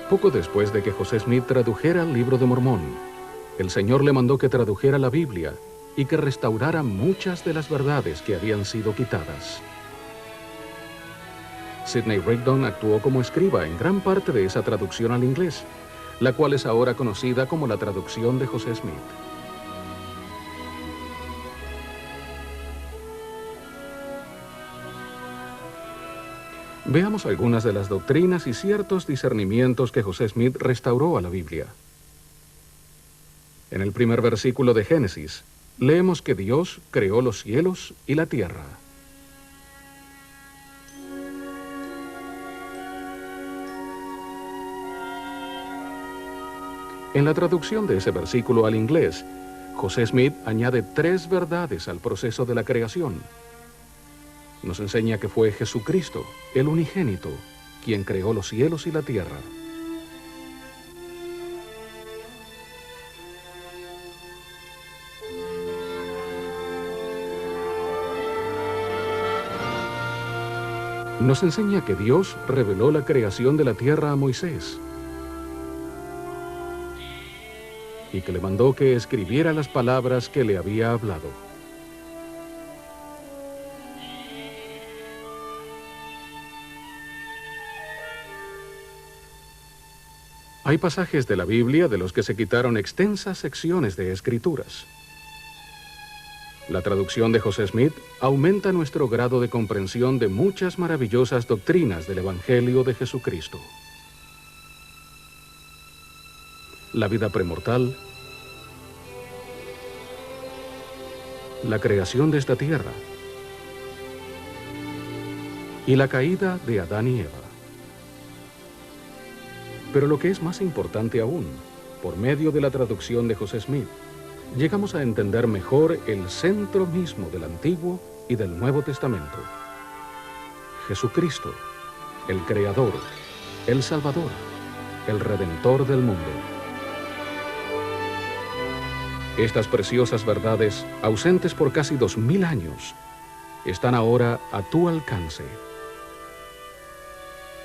Poco después de que José Smith tradujera el Libro de Mormón, el Señor le mandó que tradujera la Biblia y que restaurara muchas de las verdades que habían sido quitadas. Sidney Rigdon actuó como escriba en gran parte de esa traducción al inglés, la cual es ahora conocida como la traducción de José Smith. Veamos algunas de las doctrinas y ciertos discernimientos que José Smith restauró a la Biblia. En el primer versículo de Génesis, leemos que Dios creó los cielos y la tierra. En la traducción de ese versículo al inglés, José Smith añade 3 verdades al proceso de la creación. Nos enseña que fue Jesucristo, el unigénito, quien creó los cielos y la tierra. Nos enseña que Dios reveló la creación de la tierra a Moisés y que le mandó que escribiera las palabras que le había hablado. Hay pasajes de la Biblia de los que se quitaron extensas secciones de escrituras. La traducción de José Smith aumenta nuestro grado de comprensión de muchas maravillosas doctrinas del Evangelio de Jesucristo. La vida premortal, la creación de esta tierra y la caída de Adán y Eva. Pero lo que es más importante aún, por medio de la traducción de José Smith, llegamos a entender mejor el centro mismo del Antiguo y del Nuevo Testamento. Jesucristo, el Creador, el Salvador, el Redentor del mundo. Estas preciosas verdades, ausentes por casi 2000 años, están ahora a tu alcance.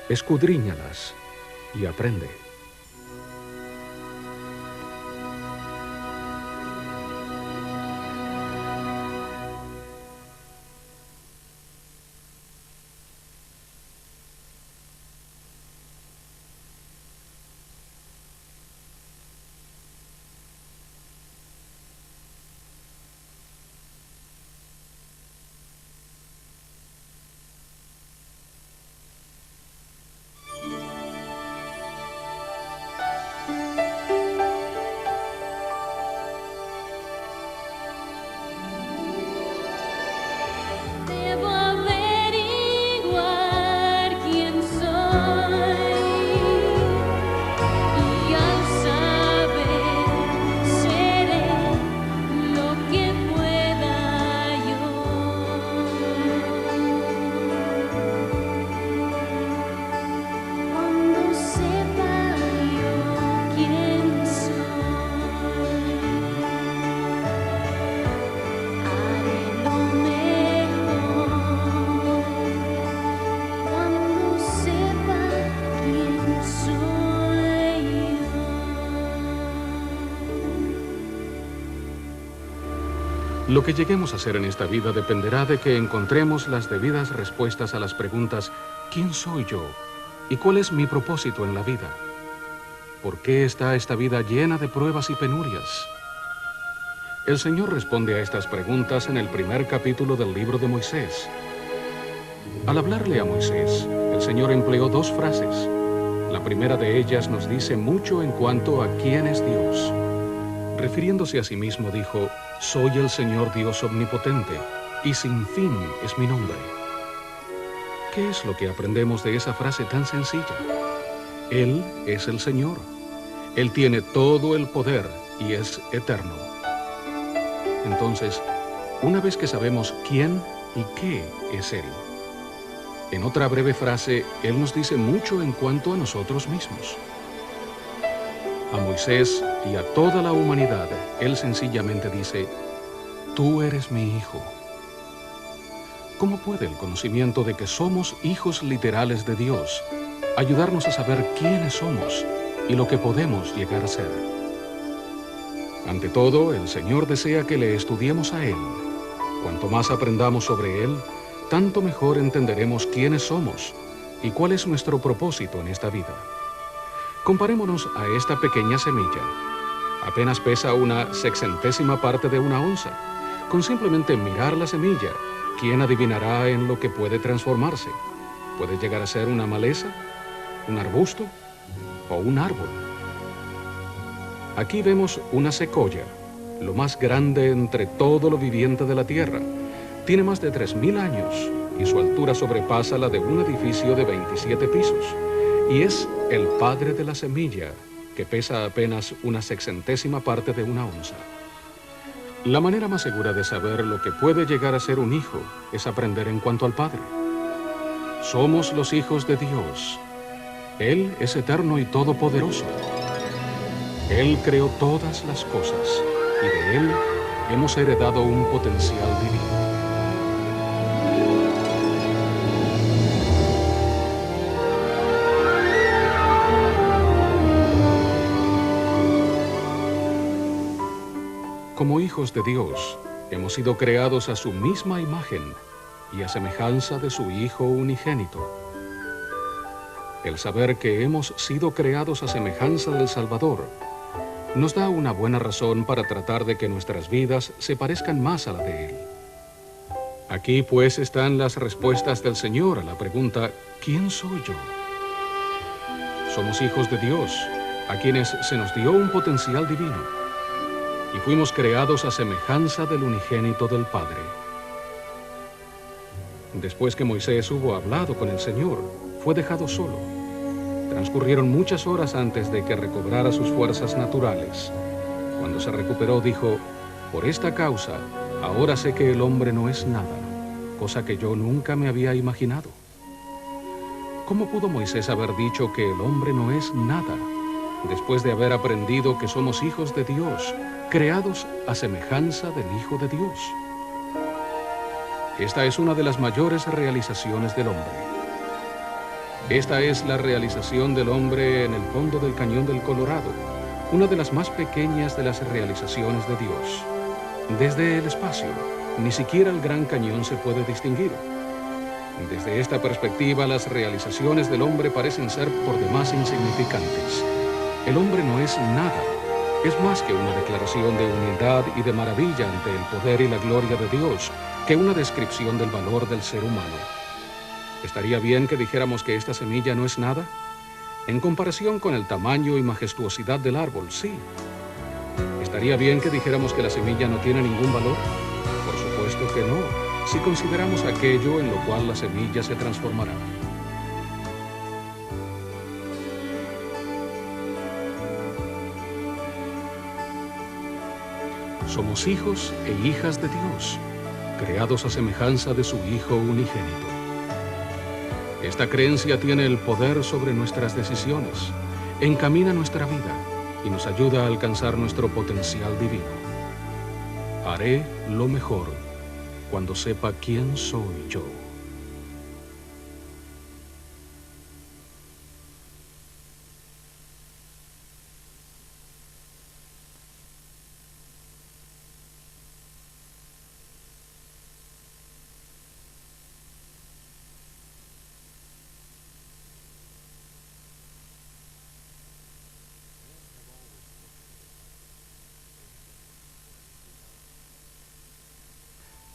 Escudriñalas y aprende. Lo que lleguemos a hacer en esta vida dependerá de que encontremos las debidas respuestas a las preguntas ¿quién soy yo? ¿Y cuál es mi propósito en la vida? ¿Por qué está esta vida llena de pruebas y penurias? El Señor responde a estas preguntas en el primer capítulo del libro de Moisés. Al hablarle a Moisés, el Señor empleó 2 frases. La primera de ellas nos dice mucho en cuanto a quién es Dios. Refiriéndose a sí mismo dijo, soy el Señor Dios omnipotente, y sin fin es mi nombre. ¿Qué es lo que aprendemos de esa frase tan sencilla? Él es el Señor. Él tiene todo el poder y es eterno. Entonces, una vez que sabemos quién y qué es Él, en otra breve frase, Él nos dice mucho en cuanto a nosotros mismos. A Moisés y a toda la humanidad, Él sencillamente dice, tú eres mi hijo. ¿Cómo puede el conocimiento de que somos hijos literales de Dios ayudarnos a saber quiénes somos y lo que podemos llegar a ser. Ante todo, el Señor desea que le estudiemos a Él. Cuanto más aprendamos sobre Él, tanto mejor entenderemos quiénes somos y cuál es nuestro propósito en esta vida. Comparémonos a esta pequeña semilla. Apenas pesa una sexentésima parte de una onza. Con simplemente mirar la semilla, ¿quién adivinará en lo que puede transformarse? ¿Puede llegar a ser una maleza, un arbusto o un árbol? Aquí vemos una secoya, lo más grande entre todo lo viviente de la tierra. Tiene más de 3000 años y su altura sobrepasa la de un edificio de 27 pisos. Y es el padre de la semilla, que pesa apenas una sexentésima parte de una onza. La manera más segura de saber lo que puede llegar a ser un hijo es aprender en cuanto al Padre. Somos los hijos de Dios. Él es eterno y todopoderoso. Él creó todas las cosas y de Él hemos heredado un potencial divino. Como hijos de Dios, hemos sido creados a su misma imagen y a semejanza de su Hijo unigénito. El saber que hemos sido creados a semejanza del Salvador nos da una buena razón para tratar de que nuestras vidas se parezcan más a la de Él. Aquí pues están las respuestas del Señor a la pregunta, ¿quién soy yo? Somos hijos de Dios, a quienes se nos dio un potencial divino. Y fuimos creados a semejanza del unigénito del Padre. Después que Moisés hubo hablado con el Señor, fue dejado solo. Transcurrieron muchas horas antes de que recobrara sus fuerzas naturales. Cuando se recuperó, dijo, por esta causa, ahora sé que el hombre no es nada, cosa que yo nunca me había imaginado. ¿Cómo pudo Moisés haber dicho que el hombre no es nada, después de haber aprendido que somos hijos de Dios, creados a semejanza del Hijo de Dios? Esta es una de las mayores realizaciones del hombre. Esta es la realización del hombre en el fondo del Cañón del Colorado, una de las más pequeñas de las realizaciones de Dios. Desde el espacio, ni siquiera el Gran Cañón se puede distinguir. Desde esta perspectiva, las realizaciones del hombre parecen ser por demás insignificantes. El hombre no es nada. Es más que una declaración de humildad y de maravilla ante el poder y la gloria de Dios, que una descripción del valor del ser humano. ¿Estaría bien que dijéramos que esta semilla no es nada? En comparación con el tamaño y majestuosidad del árbol, sí. ¿Estaría bien que dijéramos que la semilla no tiene ningún valor? Por supuesto que no, si consideramos aquello en lo cual la semilla se transformará. Somos hijos e hijas de Dios, creados a semejanza de su Hijo unigénito. Esta creencia tiene el poder sobre nuestras decisiones, encamina nuestra vida y nos ayuda a alcanzar nuestro potencial divino. Haré lo mejor cuando sepa quién soy yo.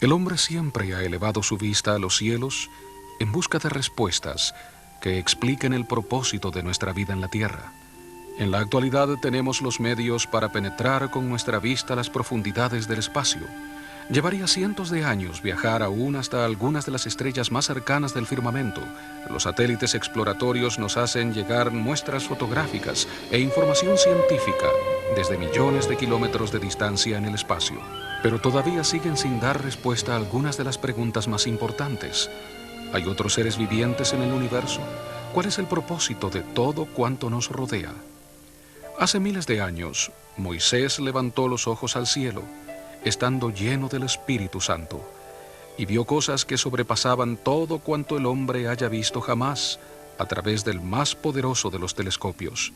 El hombre siempre ha elevado su vista a los cielos en busca de respuestas que expliquen el propósito de nuestra vida en la tierra. En la actualidad tenemos los medios para penetrar con nuestra vista las profundidades del espacio. Llevaría cientos de años viajar aún hasta algunas de las estrellas más cercanas del firmamento. Los satélites exploratorios nos hacen llegar muestras fotográficas e información científica desde millones de kilómetros de distancia en el espacio. Pero todavía siguen sin dar respuesta a algunas de las preguntas más importantes. ¿Hay otros seres vivientes en el universo? ¿Cuál es el propósito de todo cuanto nos rodea? Hace miles de años, Moisés levantó los ojos al cielo, estando lleno del Espíritu Santo, y vio cosas que sobrepasaban todo cuanto el hombre haya visto jamás, a través del más poderoso de los telescopios.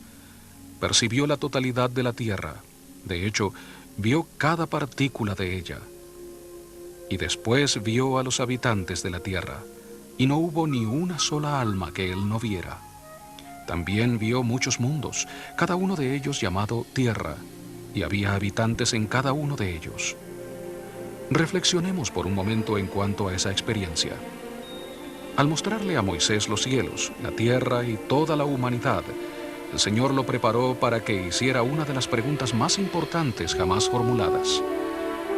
Percibió la totalidad de la Tierra. De hecho, vio cada partícula de ella. Y después vio a los habitantes de la Tierra, y no hubo ni una sola alma que él no viera. También vio muchos mundos, cada uno de ellos llamado Tierra, y había habitantes en cada uno de ellos. Reflexionemos por un momento en cuanto a esa experiencia. Al mostrarle a Moisés los cielos, la tierra y toda la humanidad, el Señor lo preparó para que hiciera una de las preguntas más importantes jamás formuladas.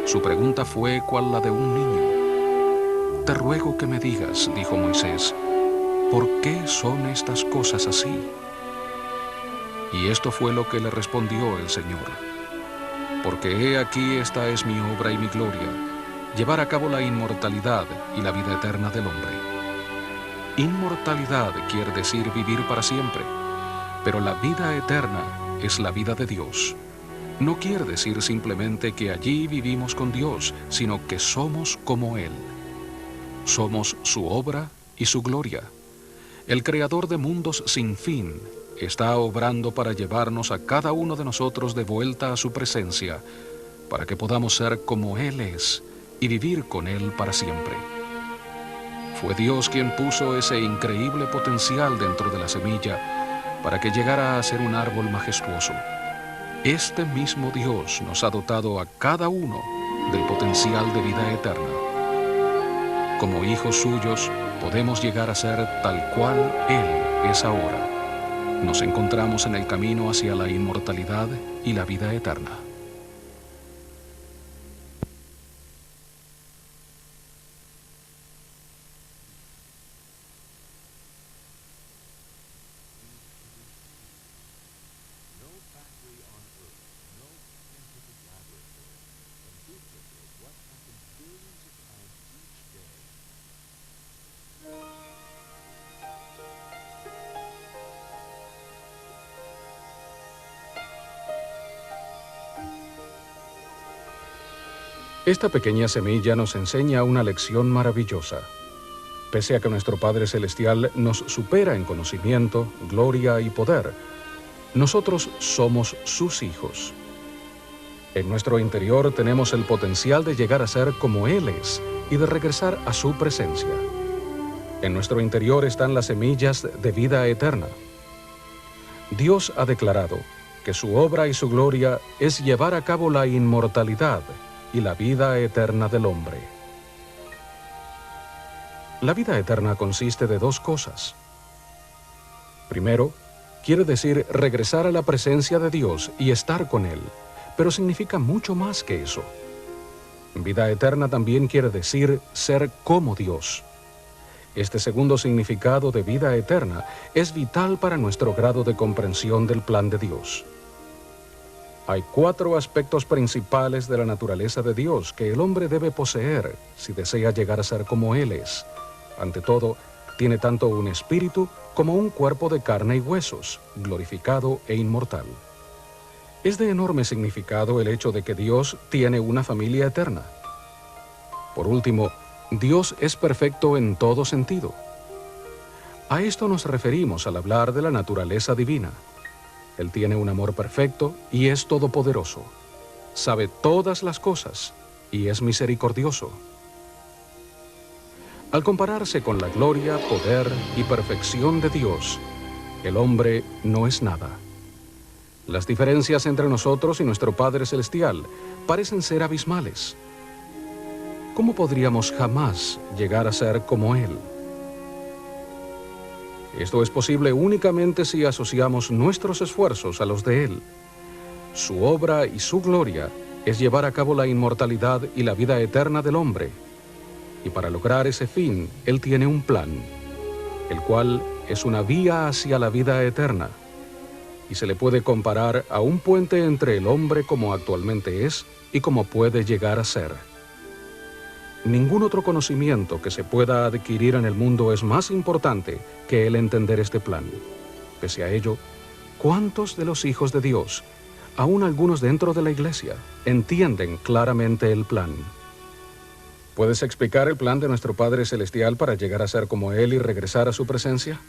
Su pregunta fue cual la de un niño. «Te ruego que me digas», dijo Moisés, «¿por qué son estas cosas así?» Y esto fue lo que le respondió el Señor. «Porque he aquí esta es mi obra y mi gloria, llevar a cabo la inmortalidad y la vida eterna del hombre». Inmortalidad quiere decir vivir para siempre, pero la vida eterna es la vida de Dios. No quiere decir simplemente que allí vivimos con Dios, sino que somos como Él. Somos su obra y su gloria. El Creador de mundos sin fin está obrando para llevarnos a cada uno de nosotros de vuelta a su presencia, para que podamos ser como Él es y vivir con Él para siempre. Fue Dios quien puso ese increíble potencial dentro de la semilla para que llegara a ser un árbol majestuoso. Este mismo Dios nos ha dotado a cada uno del potencial de vida eterna. Como hijos suyos, podemos llegar a ser tal cual Él es ahora. Nos encontramos en el camino hacia la inmortalidad y la vida eterna. Esta pequeña semilla nos enseña una lección maravillosa. Pese a que nuestro Padre Celestial nos supera en conocimiento, gloria y poder, nosotros somos sus hijos. En nuestro interior tenemos el potencial de llegar a ser como Él es y de regresar a su presencia. En nuestro interior están las semillas de vida eterna. Dios ha declarado que su obra y su gloria es llevar a cabo la inmortalidad y la vida eterna del hombre. La vida eterna consiste de dos cosas. Primero, quiere decir regresar a la presencia de Dios y estar con Él, pero significa mucho más que eso. Vida eterna también quiere decir ser como Dios. Este segundo significado de vida eterna es vital para nuestro grado de comprensión del plan de Dios. Hay 4 aspectos principales de la naturaleza de Dios que el hombre debe poseer si desea llegar a ser como Él es. Ante todo, tiene tanto un espíritu como un cuerpo de carne y huesos, glorificado e inmortal. Es de enorme significado el hecho de que Dios tiene una familia eterna. Por último, Dios es perfecto en todo sentido. A esto nos referimos al hablar de la naturaleza divina. Él tiene un amor perfecto y es todopoderoso. Sabe todas las cosas y es misericordioso. Al compararse con la gloria, poder y perfección de Dios, el hombre no es nada. Las diferencias entre nosotros y nuestro Padre Celestial parecen ser abismales. ¿Cómo podríamos jamás llegar a ser como Él? Esto es posible únicamente si asociamos nuestros esfuerzos a los de Él. Su obra y su gloria es llevar a cabo la inmortalidad y la vida eterna del hombre. Y para lograr ese fin, Él tiene un plan, el cual es una vía hacia la vida eterna, y se le puede comparar a un puente entre el hombre como actualmente es y como puede llegar a ser. Ningún otro conocimiento que se pueda adquirir en el mundo es más importante que el entender este plan. Pese a ello, ¿cuántos de los hijos de Dios, aún algunos dentro de la iglesia, entienden claramente el plan? ¿Puedes explicar el plan de nuestro Padre Celestial para llegar a ser como Él y regresar a su presencia?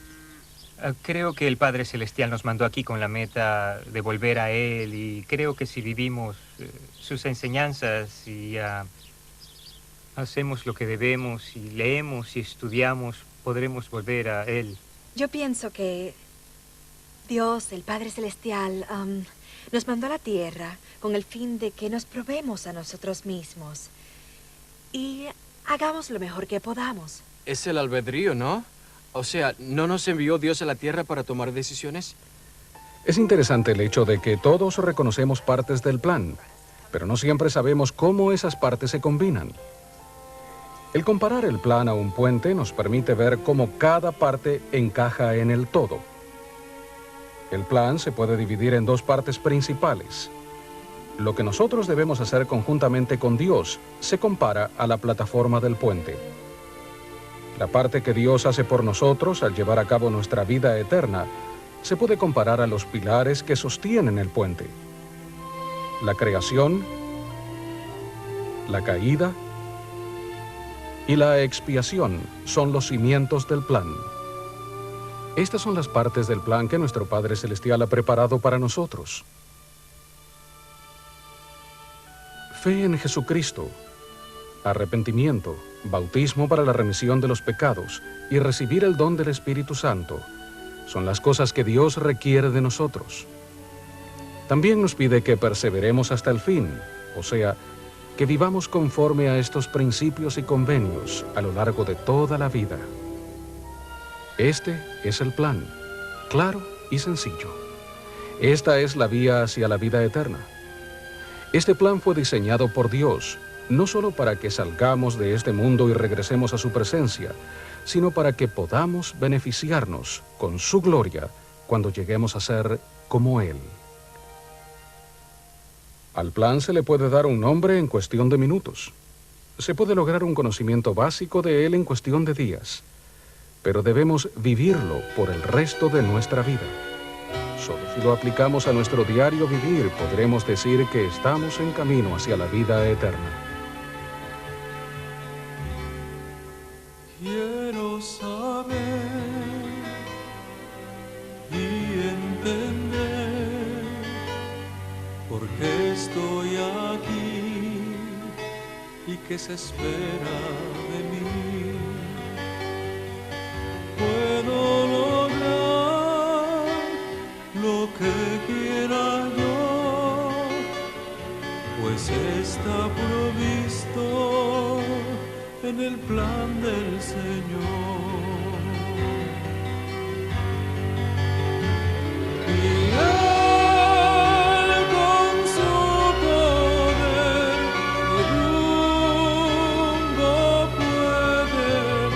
Creo que el Padre Celestial nos mandó aquí con la meta de volver a Él y creo que si vivimos sus enseñanzas y hacemos lo que debemos y leemos y estudiamos, podremos volver a Él. Yo pienso que Dios, el Padre Celestial, nos mandó a la tierra con el fin de que nos probemos a nosotros mismos y hagamos lo mejor que podamos. Es el albedrío, ¿no? O sea, ¿no nos envió Dios a la tierra para tomar decisiones? Es interesante el hecho de que todos reconocemos partes del plan, pero no siempre sabemos cómo esas partes se combinan. El comparar el plan a un puente nos permite ver cómo cada parte encaja en el todo. El plan se puede dividir en dos partes principales. Lo que nosotros debemos hacer conjuntamente con Dios se compara a la plataforma del puente. La parte que Dios hace por nosotros al llevar a cabo nuestra vida eterna se puede comparar a los pilares que sostienen el puente. La creación, la caída y la expiación son los cimientos del plan. Estas son las partes del plan que nuestro Padre Celestial ha preparado para nosotros. Fe en Jesucristo, arrepentimiento, bautismo para la remisión de los pecados y recibir el don del Espíritu Santo son las cosas que Dios requiere de nosotros. También nos pide que perseveremos hasta el fin, o sea, que vivamos conforme a estos principios y convenios a lo largo de toda la vida. Este es el plan, claro y sencillo. Esta es la vía hacia la vida eterna. Este plan fue diseñado por Dios, no solo para que salgamos de este mundo y regresemos a su presencia, sino para que podamos beneficiarnos con su gloria cuando lleguemos a ser como Él. Al plan se le puede dar un nombre en cuestión de minutos. Se puede lograr un conocimiento básico de él en cuestión de días, pero debemos vivirlo por el resto de nuestra vida. Solo si lo aplicamos a nuestro diario vivir podremos decir que estamos en camino hacia la vida eterna. Quiero saber y entender por qué estoy aquí y qué se espera de mí. Puedo lograr lo que quiera yo, pues está provisto en el plan del Señor. Y Él con su poder mi rumbo puede ver,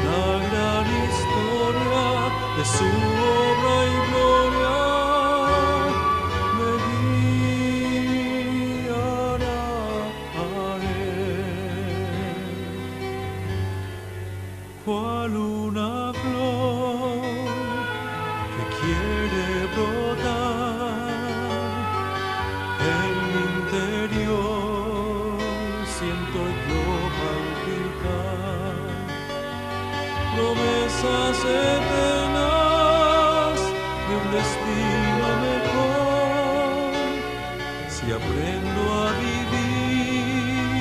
la gran historia de su obra y gloria me guiará a Él. Cual una flor que quiere brotar en mi interior, siento yo palpitar promesas eternas de un destino mejor, si aprendo a vivir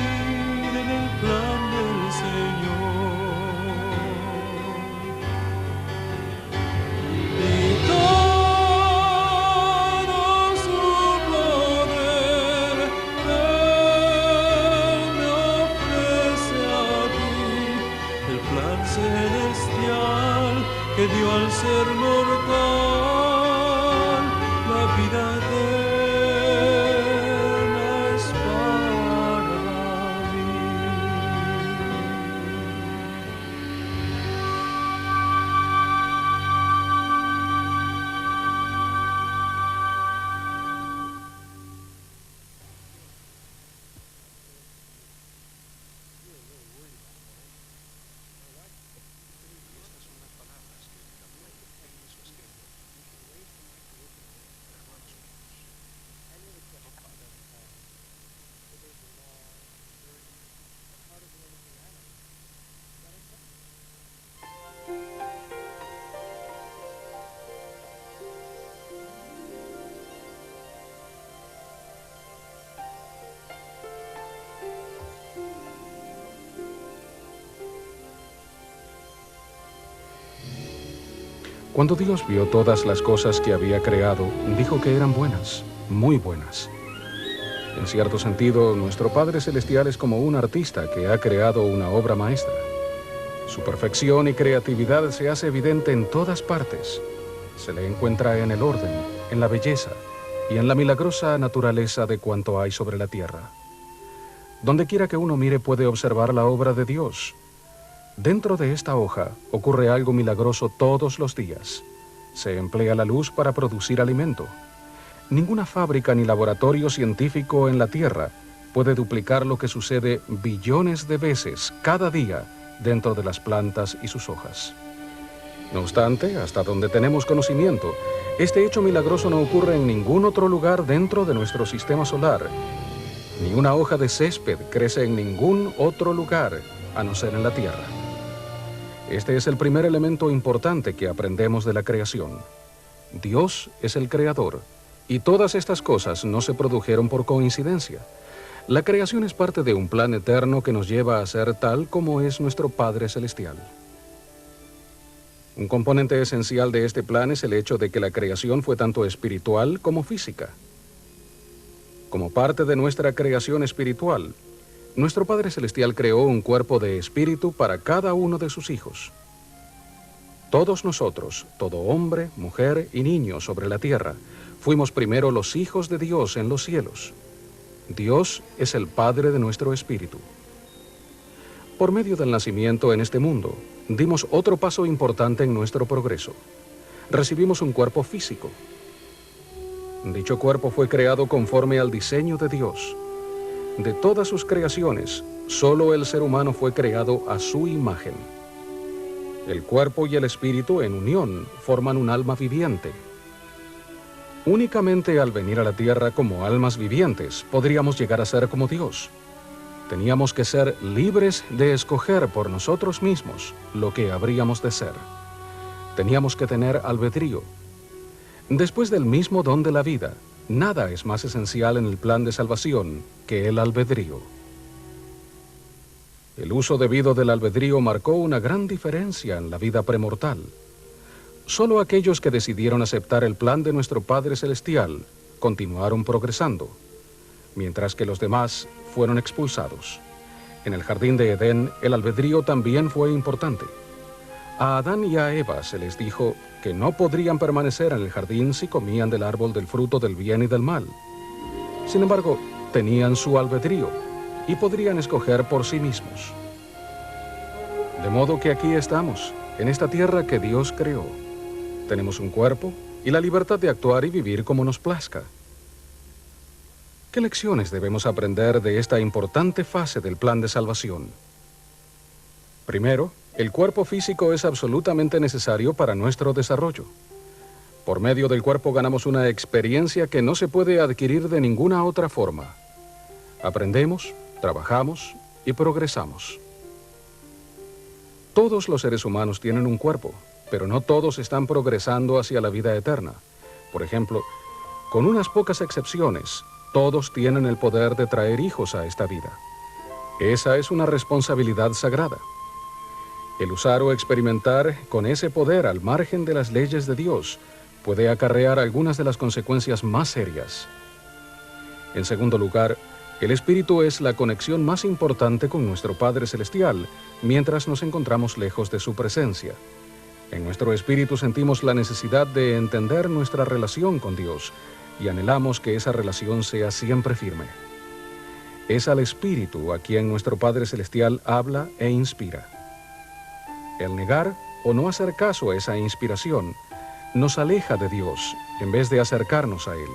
en el plan del Señor. Y todo su poder Él me ofrece aquí, el plan celestial que dio al ser mortal la vida eterna Cuando Dios vio todas las cosas que había creado, dijo que eran buenas, muy buenas. En cierto sentido, nuestro Padre Celestial es como un artista que ha creado una obra maestra. Su perfección y creatividad se hace evidente en todas partes. Se le encuentra en el orden, en la belleza y en la milagrosa naturaleza de cuanto hay sobre la tierra. Donde quiera que uno mire puede observar la obra de Dios. Dentro de esta hoja ocurre algo milagroso todos los días. Se emplea la luz para producir alimento. Ninguna fábrica ni laboratorio científico en la Tierra puede duplicar lo que sucede billones de veces cada día dentro de las plantas y sus hojas. No obstante, hasta donde tenemos conocimiento, este hecho milagroso no ocurre en ningún otro lugar dentro de nuestro sistema solar. Ni una hoja de césped crece en ningún otro lugar, a no ser en la Tierra. Este es el primer elemento importante que aprendemos de la creación. Dios es el creador, y todas estas cosas no se produjeron por coincidencia. La creación es parte de un plan eterno que nos lleva a ser tal como es nuestro Padre Celestial. Un componente esencial de este plan es el hecho de que la creación fue tanto espiritual como física. Como parte de nuestra creación espiritual, nuestro Padre Celestial creó un cuerpo de espíritu para cada uno de sus hijos. Todos nosotros, todo hombre, mujer y niño sobre la tierra, fuimos primero los hijos de Dios en los cielos. Dios es el Padre de nuestro espíritu. Por medio del nacimiento en este mundo, dimos otro paso importante en nuestro progreso. Recibimos un cuerpo físico. Dicho cuerpo fue creado conforme al diseño de Dios. De todas sus creaciones, solo el ser humano fue creado a su imagen. El cuerpo y el espíritu en unión forman un alma viviente. Únicamente al venir a la tierra como almas vivientes podríamos llegar a ser como Dios. Teníamos que ser libres de escoger por nosotros mismos lo que habríamos de ser. Teníamos que tener albedrío. Después del mismo don de la vida, nada es más esencial en el plan de salvación que el albedrío. El uso debido del albedrío marcó una gran diferencia en la vida premortal. Solo aquellos que decidieron aceptar el plan de nuestro Padre Celestial continuaron progresando, mientras que los demás fueron expulsados. En el jardín de Edén, el albedrío también fue importante. A Adán y a Eva se les dijo que no podrían permanecer en el jardín si comían del árbol del fruto del bien y del mal. Sin embargo, tenían su albedrío y podrían escoger por sí mismos. De modo que aquí estamos, en esta tierra que Dios creó. Tenemos un cuerpo y la libertad de actuar y vivir como nos plazca. ¿Qué lecciones debemos aprender de esta importante fase del plan de salvación? Primero, el cuerpo físico es absolutamente necesario para nuestro desarrollo. Por medio del cuerpo ganamos una experiencia que no se puede adquirir de ninguna otra forma. Aprendemos, trabajamos y progresamos. Todos los seres humanos tienen un cuerpo, pero no todos están progresando hacia la vida eterna. Por ejemplo, con unas pocas excepciones, todos tienen el poder de traer hijos a esta vida. Esa es una responsabilidad sagrada. El usar o experimentar con ese poder al margen de las leyes de Dios puede acarrear algunas de las consecuencias más serias. En segundo lugar, el espíritu es la conexión más importante con nuestro Padre Celestial mientras nos encontramos lejos de su presencia. En nuestro espíritu sentimos la necesidad de entender nuestra relación con Dios y anhelamos que esa relación sea siempre firme. Es al espíritu a quien nuestro Padre Celestial habla e inspira. El negar o no hacer caso a esa inspiración nos aleja de Dios en vez de acercarnos a Él.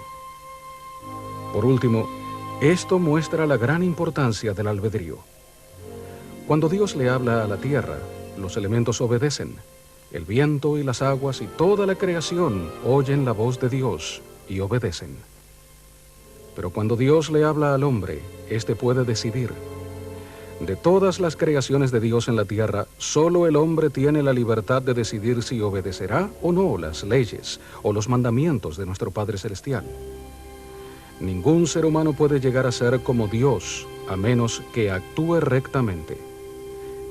Por último, esto muestra la gran importancia del albedrío. Cuando Dios le habla a la tierra, los elementos obedecen. El viento y las aguas y toda la creación oyen la voz de Dios y obedecen. Pero cuando Dios le habla al hombre, éste puede decidir. De todas las creaciones de Dios en la tierra, solo el hombre tiene la libertad de decidir si obedecerá o no las leyes o los mandamientos de nuestro Padre Celestial. Ningún ser humano puede llegar a ser como Dios, a menos que actúe rectamente.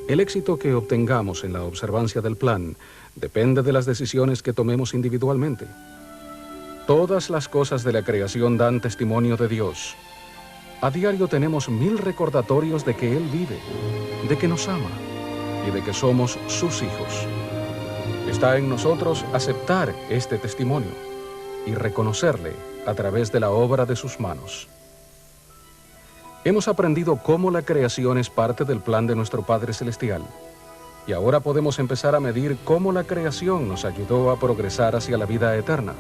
El éxito que obtengamos en la observancia del plan depende de las decisiones que tomemos individualmente. Todas las cosas de la creación dan testimonio de Dios. A diario tenemos 1000 recordatorios de que Él vive, de que nos ama y de que somos sus hijos. Está en nosotros aceptar este testimonio y reconocerle a través de la obra de sus manos. Hemos aprendido cómo la creación es parte del plan de nuestro Padre Celestial. Y ahora podemos empezar a medir cómo la creación nos ayudó a progresar hacia la vida eterna.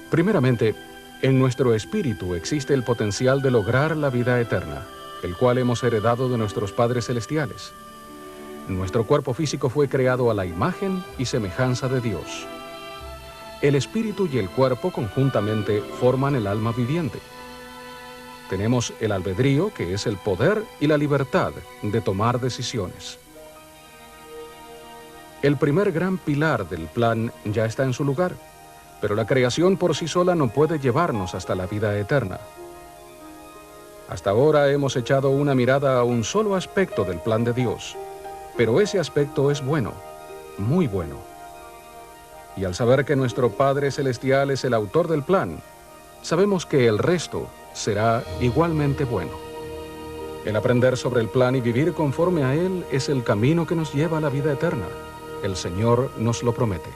Primeramente, en nuestro espíritu existe el potencial de lograr la vida eterna, el cual hemos heredado de nuestros padres celestiales. Nuestro cuerpo físico fue creado a la imagen y semejanza de Dios. El espíritu y el cuerpo conjuntamente forman el alma viviente. Tenemos el albedrío, que es el poder y la libertad de tomar decisiones. El primer gran pilar del plan ya está en su lugar, pero la creación por sí sola no puede llevarnos hasta la vida eterna. Hasta ahora hemos echado una mirada a un solo aspecto del plan de Dios, pero ese aspecto es bueno, muy bueno. Y al saber que nuestro Padre Celestial es el autor del plan, sabemos que el resto será igualmente bueno. El aprender sobre el plan y vivir conforme a él es el camino que nos lleva a la vida eterna. El Señor nos lo promete.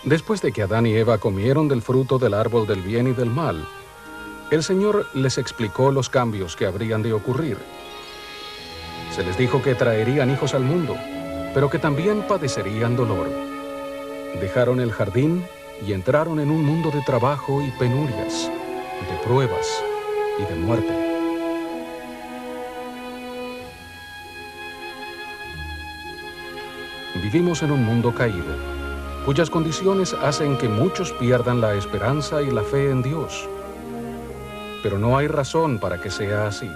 Después de que Adán y Eva comieron del fruto del árbol del bien y del mal, el Señor les explicó los cambios que habrían de ocurrir. Se les dijo que traerían hijos al mundo, pero que también padecerían dolor. Dejaron el jardín y entraron en un mundo de trabajo y penurias, de pruebas y de muerte. Vivimos en un mundo caído, cuyas condiciones hacen que muchos pierdan la esperanza y la fe en Dios. Pero no hay razón para que sea así.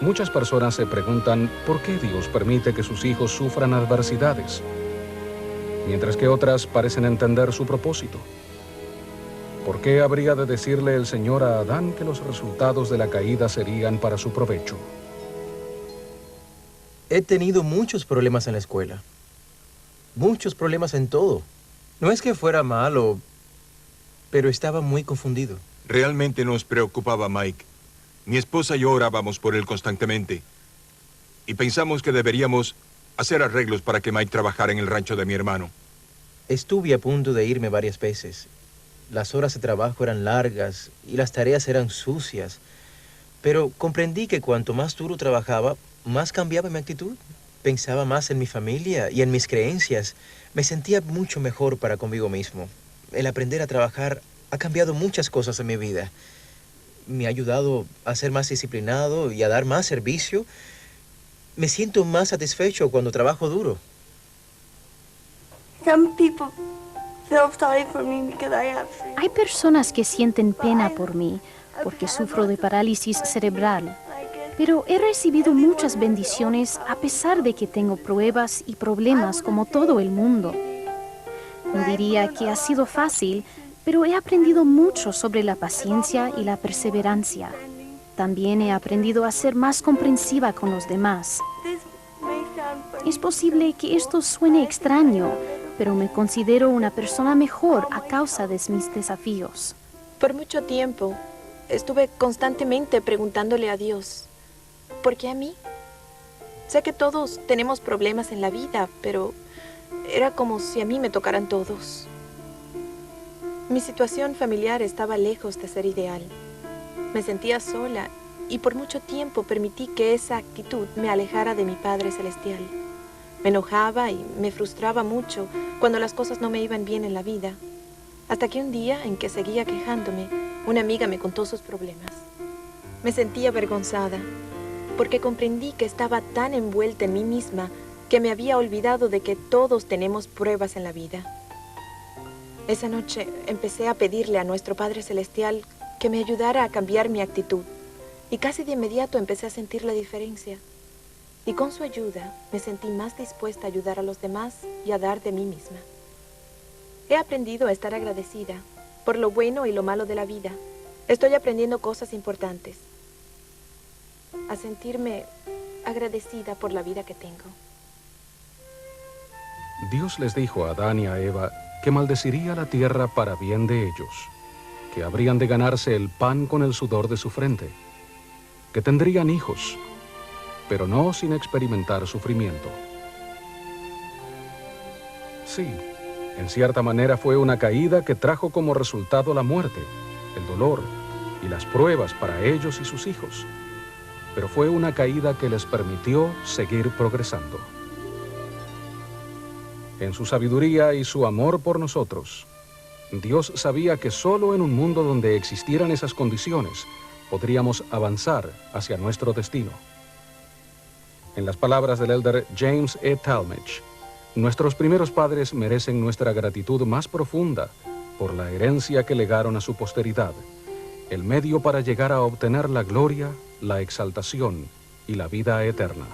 Muchas personas se preguntan por qué Dios permite que sus hijos sufran adversidades, mientras que otras parecen entender su propósito. ¿Por qué habría de decirle el Señor a Adán que los resultados de la caída serían para su provecho? He tenido muchos problemas en la escuela. Muchos problemas en todo. No es que fuera malo, pero estaba muy confundido. Realmente nos preocupaba Mike. Mi esposa y yo orábamos por él constantemente. Y pensamos que deberíamos hacer arreglos para que Mike trabajara en el rancho de mi hermano. Estuve a punto de irme varias veces. Las horas de trabajo eran largas y las tareas eran sucias. Pero comprendí que cuanto más duro trabajaba, más cambiaba mi actitud. Pensaba más en mi familia y en mis creencias. Me sentía mucho mejor para conmigo mismo. El aprender a trabajar ha cambiado muchas cosas en mi vida. Me ha ayudado a ser más disciplinado y a dar más servicio. Me siento más satisfecho cuando trabajo duro. Hay personas que sienten pena por mí porque sufro de parálisis cerebral. Pero he recibido muchas bendiciones a pesar de que tengo pruebas y problemas como todo el mundo. No diría que ha sido fácil, pero he aprendido mucho sobre la paciencia y la perseverancia. También he aprendido a ser más comprensiva con los demás. Es posible que esto suene extraño, pero me considero una persona mejor a causa de mis desafíos. Por mucho tiempo estuve constantemente preguntándole a Dios, ¿por qué a mí? Sé que todos tenemos problemas en la vida, pero era como si a mí me tocaran todos. Mi situación familiar estaba lejos de ser ideal. Me sentía sola y por mucho tiempo permití que esa actitud me alejara de mi Padre Celestial. Me enojaba y me frustraba mucho cuando las cosas no me iban bien en la vida. Hasta que un día en que seguía quejándome, una amiga me contó sus problemas. Me sentía avergonzada. porque comprendí que estaba tan envuelta en mí misma que me había olvidado de que todos tenemos pruebas en la vida. Esa noche empecé a pedirle a nuestro Padre Celestial que me ayudara a cambiar mi actitud, y casi de inmediato empecé a sentir la diferencia. Y con su ayuda me sentí más dispuesta a ayudar a los demás y a dar de mí misma. He aprendido a estar agradecida por lo bueno y lo malo de la vida. Estoy aprendiendo cosas importantes. A sentirme agradecida por la vida que tengo. Dios les dijo a Adán y a Eva que maldeciría la tierra para bien de ellos, que habrían de ganarse el pan con el sudor de su frente, que tendrían hijos, pero no sin experimentar sufrimiento. Sí, en cierta manera fue una caída que trajo como resultado la muerte, el dolor y las pruebas para ellos y sus hijos, pero fue una caída que les permitió seguir progresando. En su sabiduría y su amor por nosotros, Dios sabía que solo en un mundo donde existieran esas condiciones podríamos avanzar hacia nuestro destino. En las palabras del elder James E. Talmage, nuestros primeros padres merecen nuestra gratitud más profunda por la herencia que legaron a su posteridad, el medio para llegar a obtener la gloria, la exaltación y la vida eterna.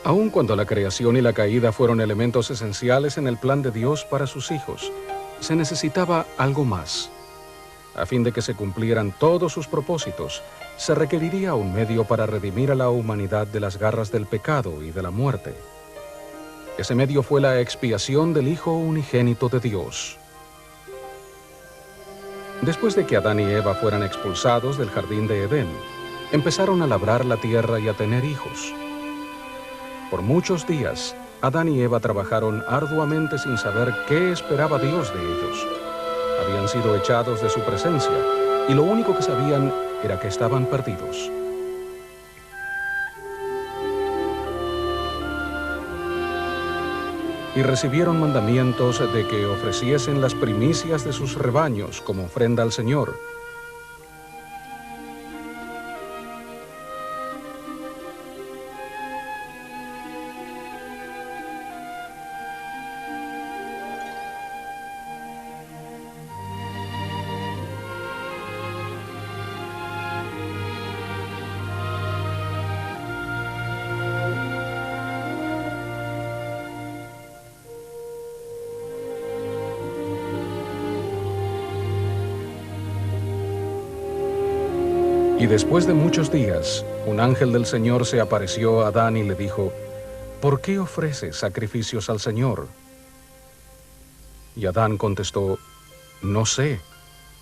Aun cuando la creación y la caída fueron elementos esenciales en el plan de Dios para sus hijos, se necesitaba algo más. A fin de que se cumplieran todos sus propósitos, se requeriría un medio para redimir a la humanidad de las garras del pecado y de la muerte. Ese medio fue la expiación del Hijo unigénito de Dios. Después de que Adán y Eva fueran expulsados del jardín de Edén, empezaron a labrar la tierra y a tener hijos. Por muchos días, Adán y Eva trabajaron arduamente sin saber qué esperaba Dios de ellos. Habían sido echados de su presencia y lo único que sabían era que estaban perdidos. Y recibieron mandamientos de que ofreciesen las primicias de sus rebaños como ofrenda al Señor. Y después de muchos días, un ángel del Señor se apareció a Adán y le dijo, ¿por qué ofreces sacrificios al Señor? Y Adán contestó, no sé,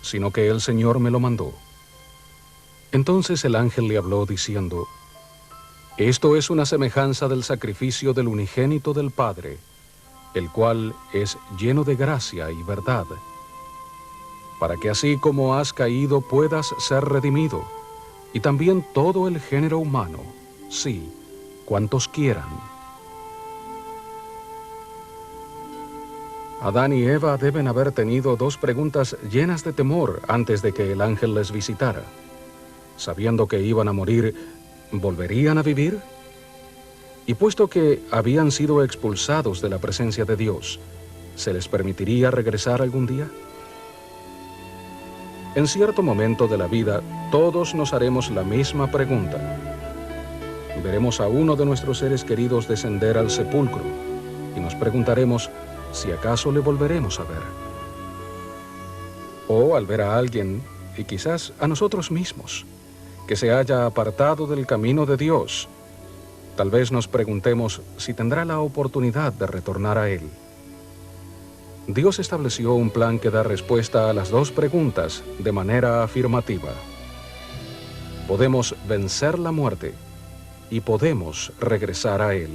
sino que el Señor me lo mandó. Entonces el ángel le habló diciendo, esto es una semejanza del sacrificio del unigénito del Padre, el cual es lleno de gracia y verdad, para que así como has caído puedas ser redimido, y también todo el género humano, sí, cuantos quieran. Adán y Eva deben haber tenido dos preguntas llenas de temor antes de que el ángel les visitara. Sabiendo que iban a morir, ¿volverían a vivir? Y puesto que habían sido expulsados de la presencia de Dios, ¿se les permitiría regresar algún día? En cierto momento de la vida, todos nos haremos la misma pregunta. Veremos a uno de nuestros seres queridos descender al sepulcro y nos preguntaremos si acaso le volveremos a ver. O al ver a alguien, y quizás a nosotros mismos, que se haya apartado del camino de Dios, tal vez nos preguntemos si tendrá la oportunidad de retornar a Él. Dios estableció un plan que da respuesta a las dos preguntas de manera afirmativa. Podemos vencer la muerte y podemos regresar a Él.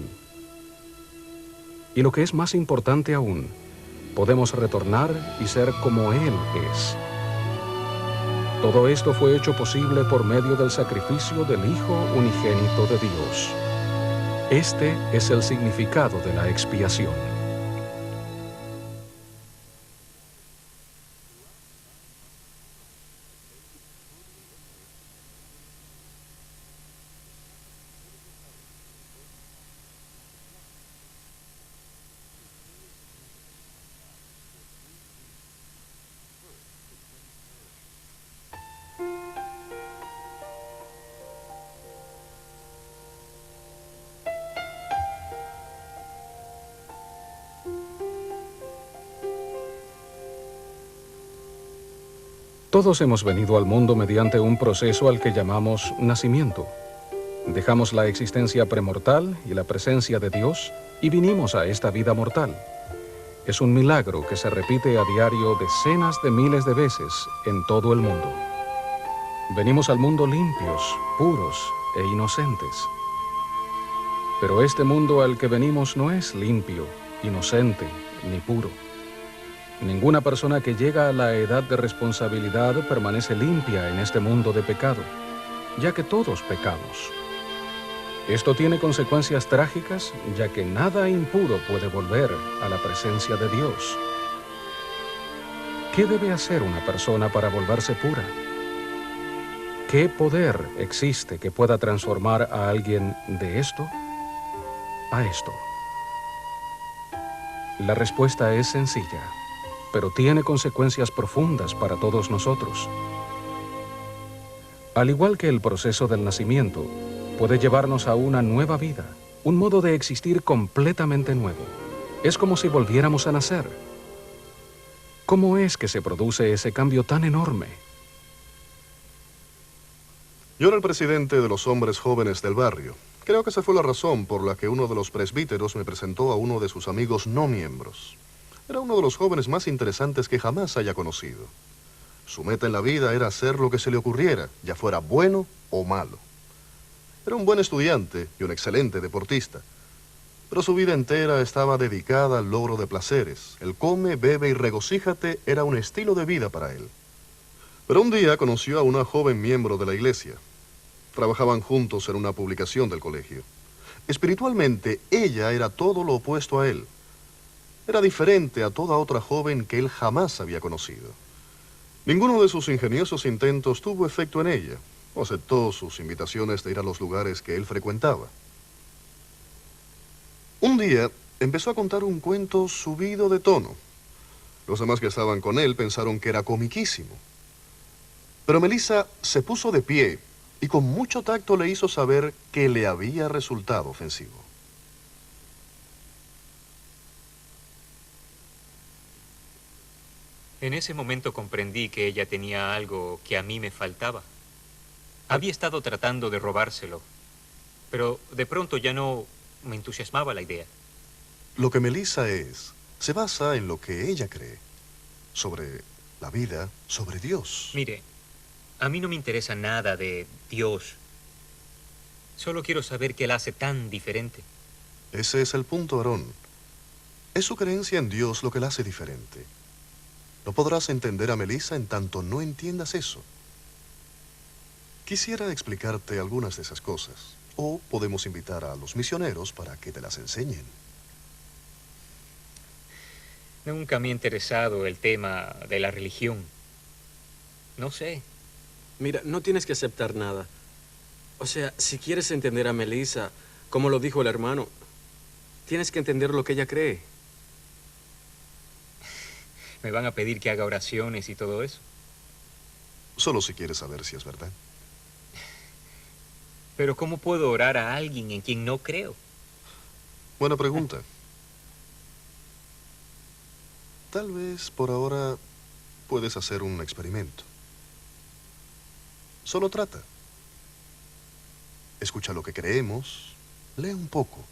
Y lo que es más importante aún, podemos retornar y ser como Él es. Todo esto fue hecho posible por medio del sacrificio del Hijo unigénito de Dios. Este es el significado de la expiación. Todos hemos venido al mundo mediante un proceso al que llamamos nacimiento. Dejamos la existencia premortal y la presencia de Dios y vinimos a esta vida mortal. Es un milagro que se repite a diario decenas de miles de veces en todo el mundo. Venimos al mundo limpios, puros e inocentes. Pero este mundo al que venimos no es limpio, inocente ni puro. Ninguna persona que llega a la edad de responsabilidad permanece limpia en este mundo de pecado, ya que todos pecamos. Esto tiene consecuencias trágicas, ya que nada impuro puede volver a la presencia de Dios. ¿Qué debe hacer una persona para volverse pura? ¿Qué poder existe que pueda transformar a alguien de esto a esto? La respuesta es sencilla, pero tiene consecuencias profundas para todos nosotros. Al igual que el proceso del nacimiento, puede llevarnos a una nueva vida, un modo de existir completamente nuevo. Es como si volviéramos a nacer. ¿Cómo es que se produce ese cambio tan enorme? Yo era el presidente de los hombres jóvenes del barrio. Creo que esa fue la razón por la que uno de los presbíteros me presentó a uno de sus amigos no miembros. Era uno de los jóvenes más interesantes que jamás haya conocido. Su meta en la vida era hacer lo que se le ocurriera, ya fuera bueno o malo. Era un buen estudiante y un excelente deportista, pero su vida entera estaba dedicada al logro de placeres. El come, bebe y regocíjate era un estilo de vida para él. Pero un día conoció a una joven miembro de la iglesia. Trabajaban juntos en una publicación del colegio. Espiritualmente, ella era todo lo opuesto a él. Era diferente a toda otra joven que él jamás había conocido. Ninguno de sus ingeniosos intentos tuvo efecto en ella. Aceptó sus invitaciones de ir a los lugares que él frecuentaba. Un día empezó a contar un cuento subido de tono. Los demás que estaban con él pensaron que era comiquísimo. Pero Melissa se puso de pie y con mucho tacto le hizo saber que le había resultado ofensivo. En ese momento comprendí que ella tenía algo que a mí me faltaba. Había estado tratando de robárselo, pero de pronto ya no me entusiasmaba la idea. Lo que Melissa es, se basa en lo que ella cree, sobre la vida, sobre Dios. Mire, a mí no me interesa nada de Dios. Solo quiero saber qué la hace tan diferente. Ese es el punto, Aarón. Es su creencia en Dios lo que la hace diferente. No podrás entender a Melissa en tanto no entiendas eso. Quisiera explicarte algunas de esas cosas, o podemos invitar a los misioneros para que te las enseñen. Nunca me ha interesado el tema de la religión. No sé. Mira, no tienes que aceptar nada. O sea, si quieres entender a Melissa, como lo dijo el hermano, tienes que entender lo que ella cree. Me van a pedir que haga oraciones y todo eso. Solo si quieres saber si es verdad. Pero ¿cómo puedo orar a alguien en quien no creo? Buena pregunta. Tal vez por ahora puedes hacer un experimento. Solo trata. Escucha lo que creemos, lee un poco.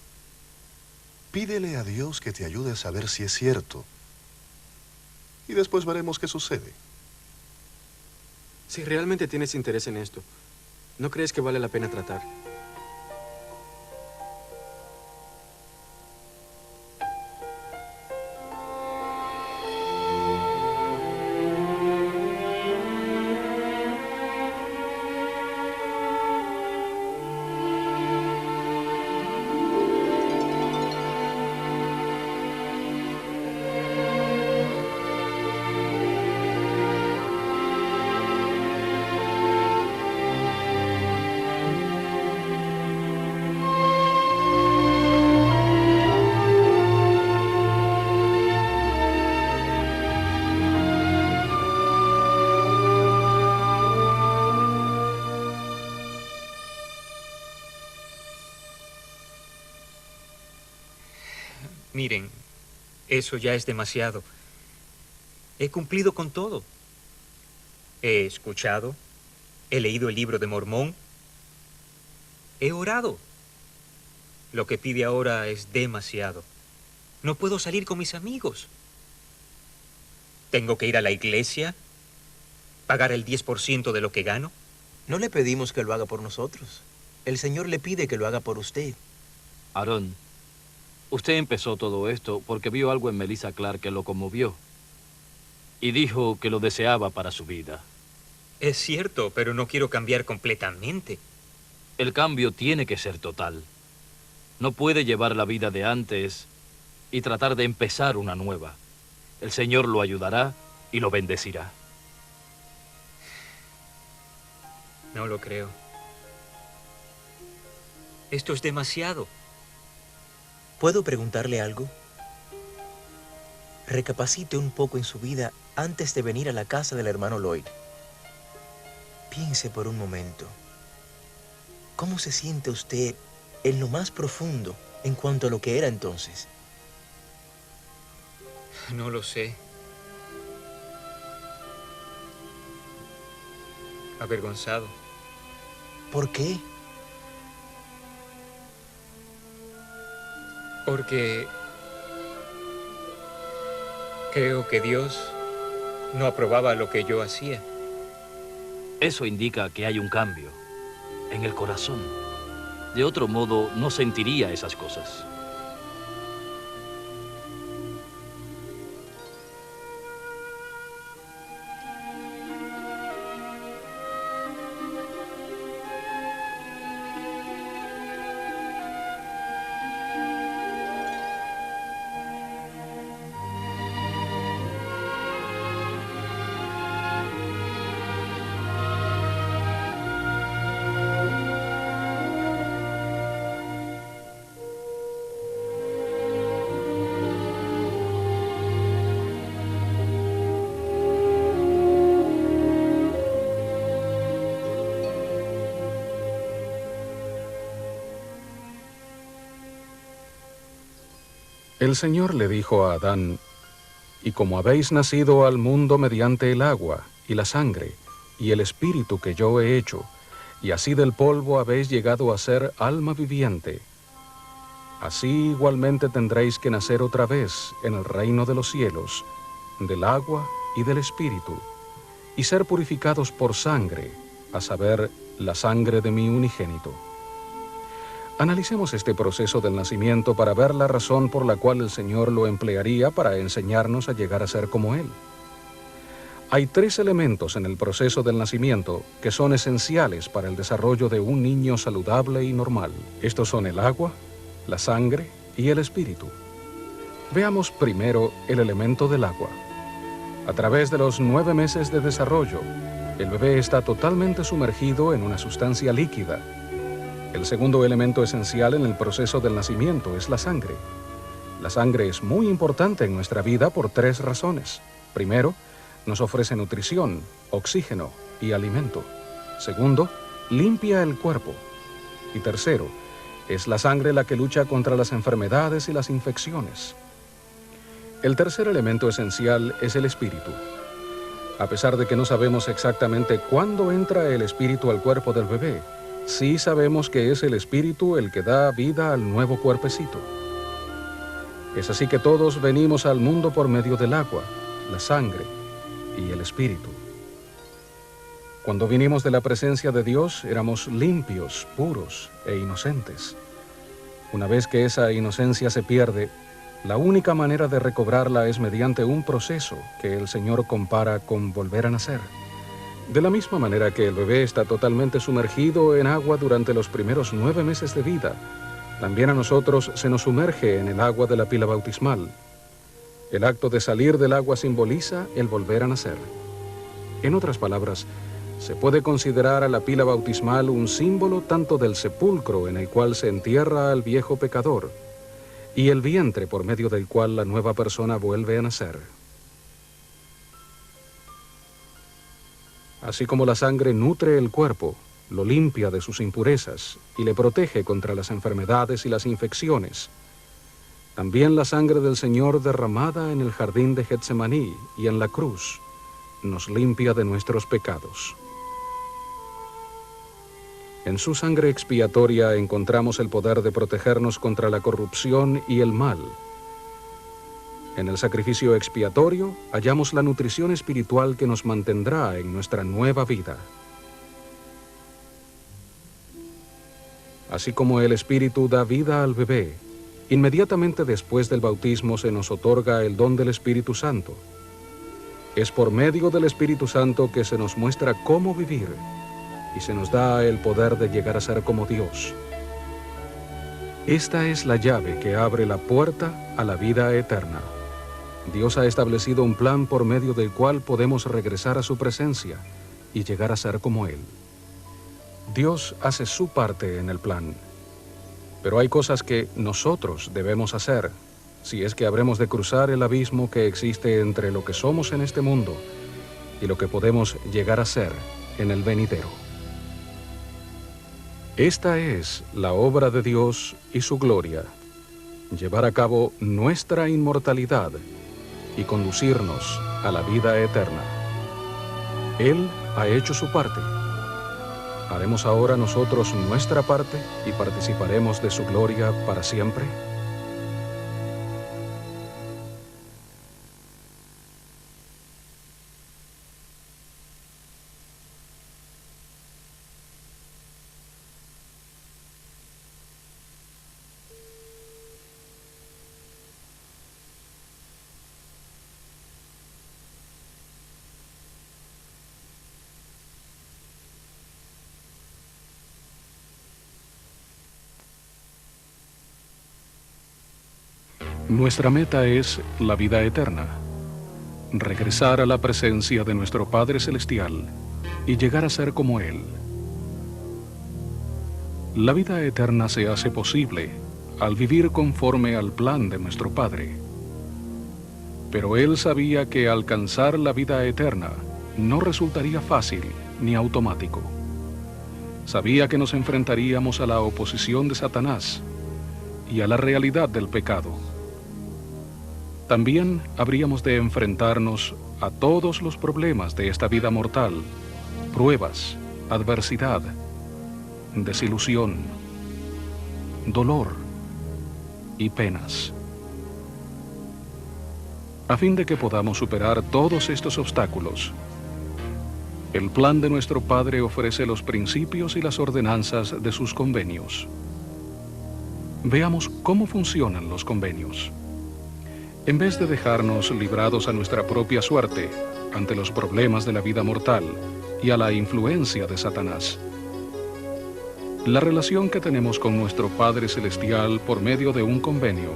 Pídele a Dios que te ayude a saber si es cierto. Y después veremos qué sucede. Si realmente tienes interés en esto, ¿no crees que vale la pena tratar? Miren, eso ya es demasiado. He cumplido con todo. He escuchado, he leído el libro de Mormón, he orado. Lo que pide ahora es demasiado. No puedo salir con mis amigos. Tengo que ir a la iglesia, pagar el 10% de lo que gano. No le pedimos que lo haga por nosotros. El Señor le pide que lo haga por usted. Aarón, usted empezó todo esto porque vio algo en Melissa Clark que lo conmovió. Y dijo que lo deseaba para su vida. Es cierto, pero no quiero cambiar completamente. El cambio tiene que ser total. No puede llevar la vida de antes y tratar de empezar una nueva. El Señor lo ayudará y lo bendecirá. No lo creo. Esto es demasiado. ¿Puedo preguntarle algo? Recapacite un poco en su vida antes de venir a la casa del hermano Lloyd. Piense por un momento. ¿Cómo se siente usted en lo más profundo en cuanto a lo que era entonces? No lo sé. Avergonzado. ¿Por qué? Porque creo que Dios no aprobaba lo que yo hacía. Eso indica que hay un cambio en el corazón. De otro modo, no sentiría esas cosas. El Señor le dijo a Adán, y como habéis nacido al mundo mediante el agua y la sangre y el espíritu que yo he hecho, y así del polvo habéis llegado a ser alma viviente, así igualmente tendréis que nacer otra vez en el reino de los cielos, del agua y del espíritu, y ser purificados por sangre, a saber, la sangre de mi unigénito. Analicemos este proceso del nacimiento para ver la razón por la cual el Señor lo emplearía para enseñarnos a llegar a ser como Él. Hay 3 elementos en el proceso del nacimiento que son esenciales para el desarrollo de un niño saludable y normal. Estos son el agua, la sangre y el espíritu. Veamos primero el elemento del agua. A través de los 9 meses de desarrollo, el bebé está totalmente sumergido en una sustancia líquida. El segundo elemento esencial en el proceso del nacimiento es la sangre. La sangre es muy importante en nuestra vida por 3 razones. Primero, nos ofrece nutrición, oxígeno y alimento. Segundo, limpia el cuerpo. Y tercero, es la sangre la que lucha contra las enfermedades y las infecciones. El tercer elemento esencial es el espíritu. A pesar de que no sabemos exactamente cuándo entra el espíritu al cuerpo del bebé, sí sabemos que es el espíritu el que da vida al nuevo cuerpecito. Es así que todos venimos al mundo por medio del agua, la sangre y el espíritu. Cuando vinimos de la presencia de Dios, éramos limpios, puros e inocentes. Una vez que esa inocencia se pierde, la única manera de recobrarla es mediante un proceso que el Señor compara con volver a nacer. De la misma manera que el bebé está totalmente sumergido en agua durante los primeros 9 meses de vida, también a nosotros se nos sumerge en el agua de la pila bautismal. El acto de salir del agua simboliza el volver a nacer. En otras palabras, se puede considerar a la pila bautismal un símbolo tanto del sepulcro en el cual se entierra al viejo pecador y el vientre por medio del cual la nueva persona vuelve a nacer. Así como la sangre nutre el cuerpo, lo limpia de sus impurezas y le protege contra las enfermedades y las infecciones, También la sangre del Señor derramada en el jardín de Getsemaní y en la cruz nos limpia de nuestros pecados. En su sangre expiatoria encontramos el poder de protegernos contra la corrupción y el mal. En el sacrificio expiatorio hallamos la nutrición espiritual que nos mantendrá en nuestra nueva vida. Así como el Espíritu da vida al bebé, inmediatamente después del bautismo se nos otorga el don del Espíritu Santo. Es por medio del Espíritu Santo que se nos muestra cómo vivir y se nos da el poder de llegar a ser como Dios. Esta es la llave que abre la puerta a la vida eterna. Dios ha establecido un plan por medio del cual podemos regresar a su presencia y llegar a ser como Él. Dios hace su parte en el plan, pero hay cosas que nosotros debemos hacer si es que habremos de cruzar el abismo que existe entre lo que somos en este mundo y lo que podemos llegar a ser en el venidero. Esta es la obra de Dios y su gloria, llevar a cabo nuestra inmortalidad y conducirnos a la vida eterna. Él ha hecho su parte. ¿Haremos ahora nosotros nuestra parte y participaremos de su gloria para siempre? Nuestra meta es la vida eterna, regresar a la presencia de nuestro Padre Celestial y llegar a ser como Él. La vida eterna se hace posible al vivir conforme al plan de nuestro Padre. Pero Él sabía que alcanzar la vida eterna no resultaría fácil ni automático. Sabía que nos enfrentaríamos a la oposición de Satanás y a la realidad del pecado. También habríamos de enfrentarnos a todos los problemas de esta vida mortal, pruebas, adversidad, desilusión, dolor y penas. A fin de que podamos superar todos estos obstáculos, el plan de nuestro Padre ofrece los principios y las ordenanzas de sus convenios. Veamos cómo funcionan los convenios. En vez de dejarnos librados a nuestra propia suerte ante los problemas de la vida mortal y a la influencia de Satanás, la relación que tenemos con nuestro Padre Celestial por medio de un convenio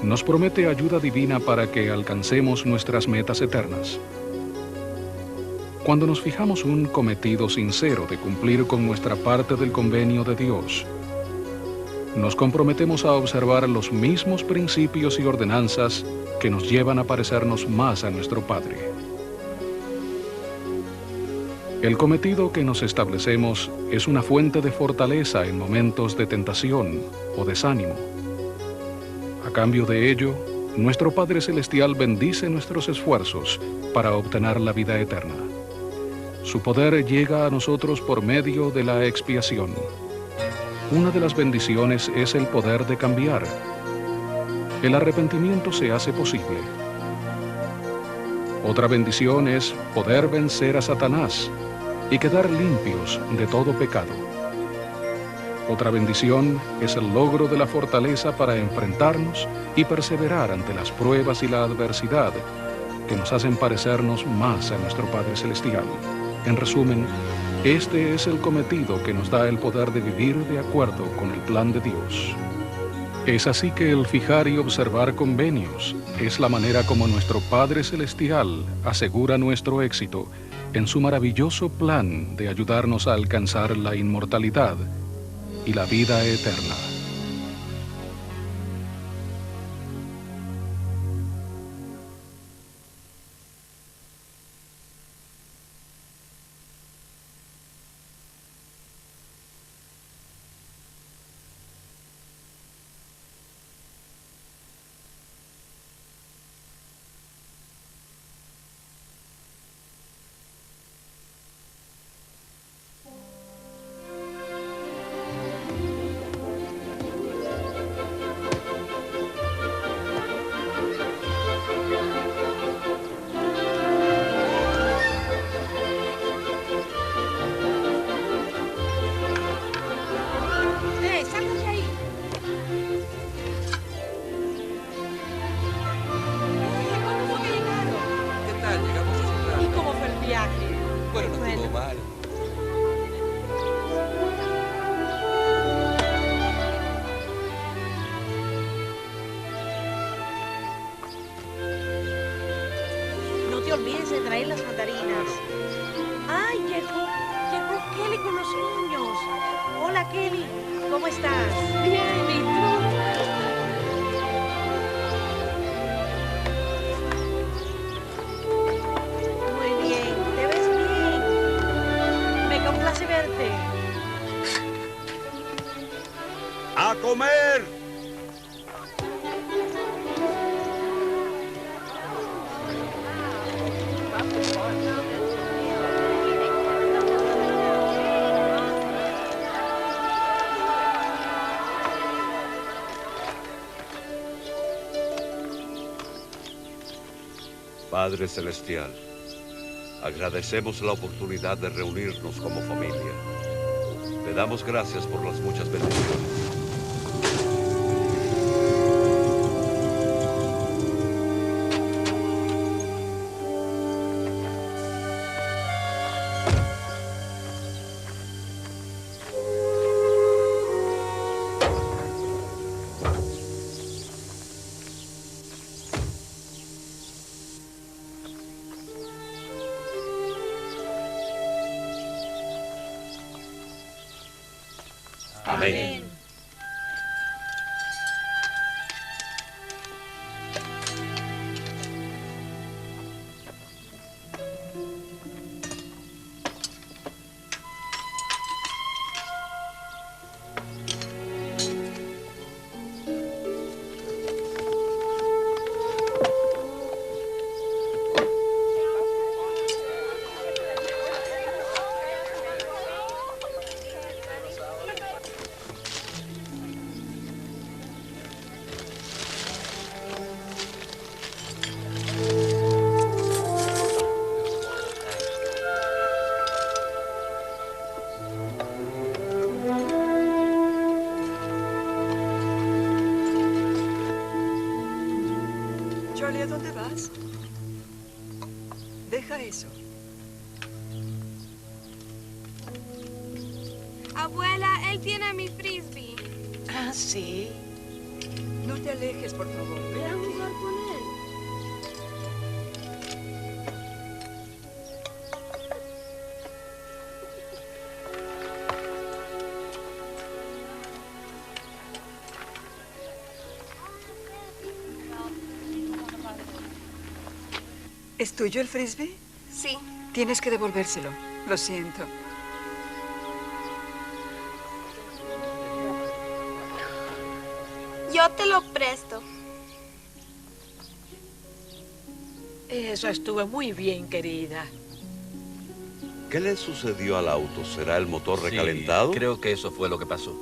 nos promete ayuda divina para que alcancemos nuestras metas eternas. Cuando nos fijamos un cometido sincero de cumplir con nuestra parte del convenio de Dios, nos comprometemos a observar los mismos principios y ordenanzas que nos llevan a parecernos más a nuestro Padre. El cometido que nos establecemos es una fuente de fortaleza en momentos de tentación o desánimo. A cambio de ello, nuestro Padre Celestial bendice nuestros esfuerzos para obtener la vida eterna. Su poder llega a nosotros por medio de la expiación. Una de las bendiciones es el poder de cambiar. El arrepentimiento se hace posible. Otra bendición es poder vencer a Satanás y quedar limpios de todo pecado. Otra bendición es el logro de la fortaleza para enfrentarnos y perseverar ante las pruebas y la adversidad que nos hacen parecernos más a nuestro Padre Celestial. En resumen, este es el cometido que nos da el poder de vivir de acuerdo con el plan de Dios. Es así que el fijar y observar convenios es la manera como nuestro Padre Celestial asegura nuestro éxito en su maravilloso plan de ayudarnos a alcanzar la inmortalidad y la vida eterna. Central, llegamos a Central. ¿Y cómo fue el viaje? Bueno, no estuvo mal. No te olvides de traer las mandarinas. ¡Ay, llegó Kelly con los niños! Hola, Kelly. ¿Cómo estás? Bien, ¿y tú? Muy bien, te ves bien. Me complace verte. ¡A comer! Padre Celestial, agradecemos la oportunidad de reunirnos como familia. Te damos gracias por las muchas bendiciones. Amén. Jolie, ¿a dónde vas? Deja eso. Abuela, él tiene mi frisbee. Ah, ¿sí? No te alejes, por favor. Ve a jugar con él. ¿Es tuyo el frisbee? Sí. Tienes que devolvérselo. Lo siento. Yo te lo presto. Eso estuvo muy bien, querida. ¿Qué le sucedió al auto? ¿Será el motor recalentado? Creo que eso fue lo que pasó.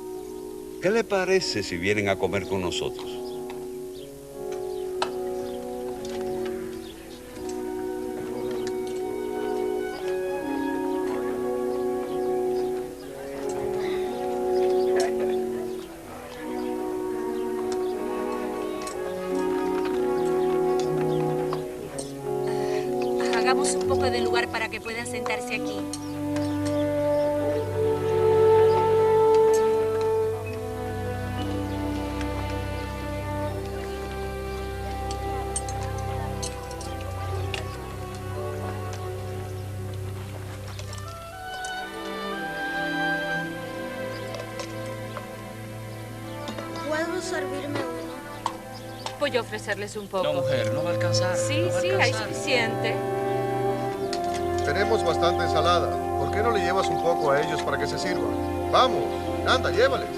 ¿Qué le parece si vienen a comer con nosotros? Hagamos un poco de lugar para que puedan sentarse aquí. ¿Puedo servirme uno? Voy a ofrecerles un poco. No, mujer, no va a alcanzar. Sí, no va a sí, hay alcanzar. suficiente. Tenemos bastante ensalada. ¿Por qué no le llevas un poco a ellos para que se sirvan? Vamos, anda, llévales.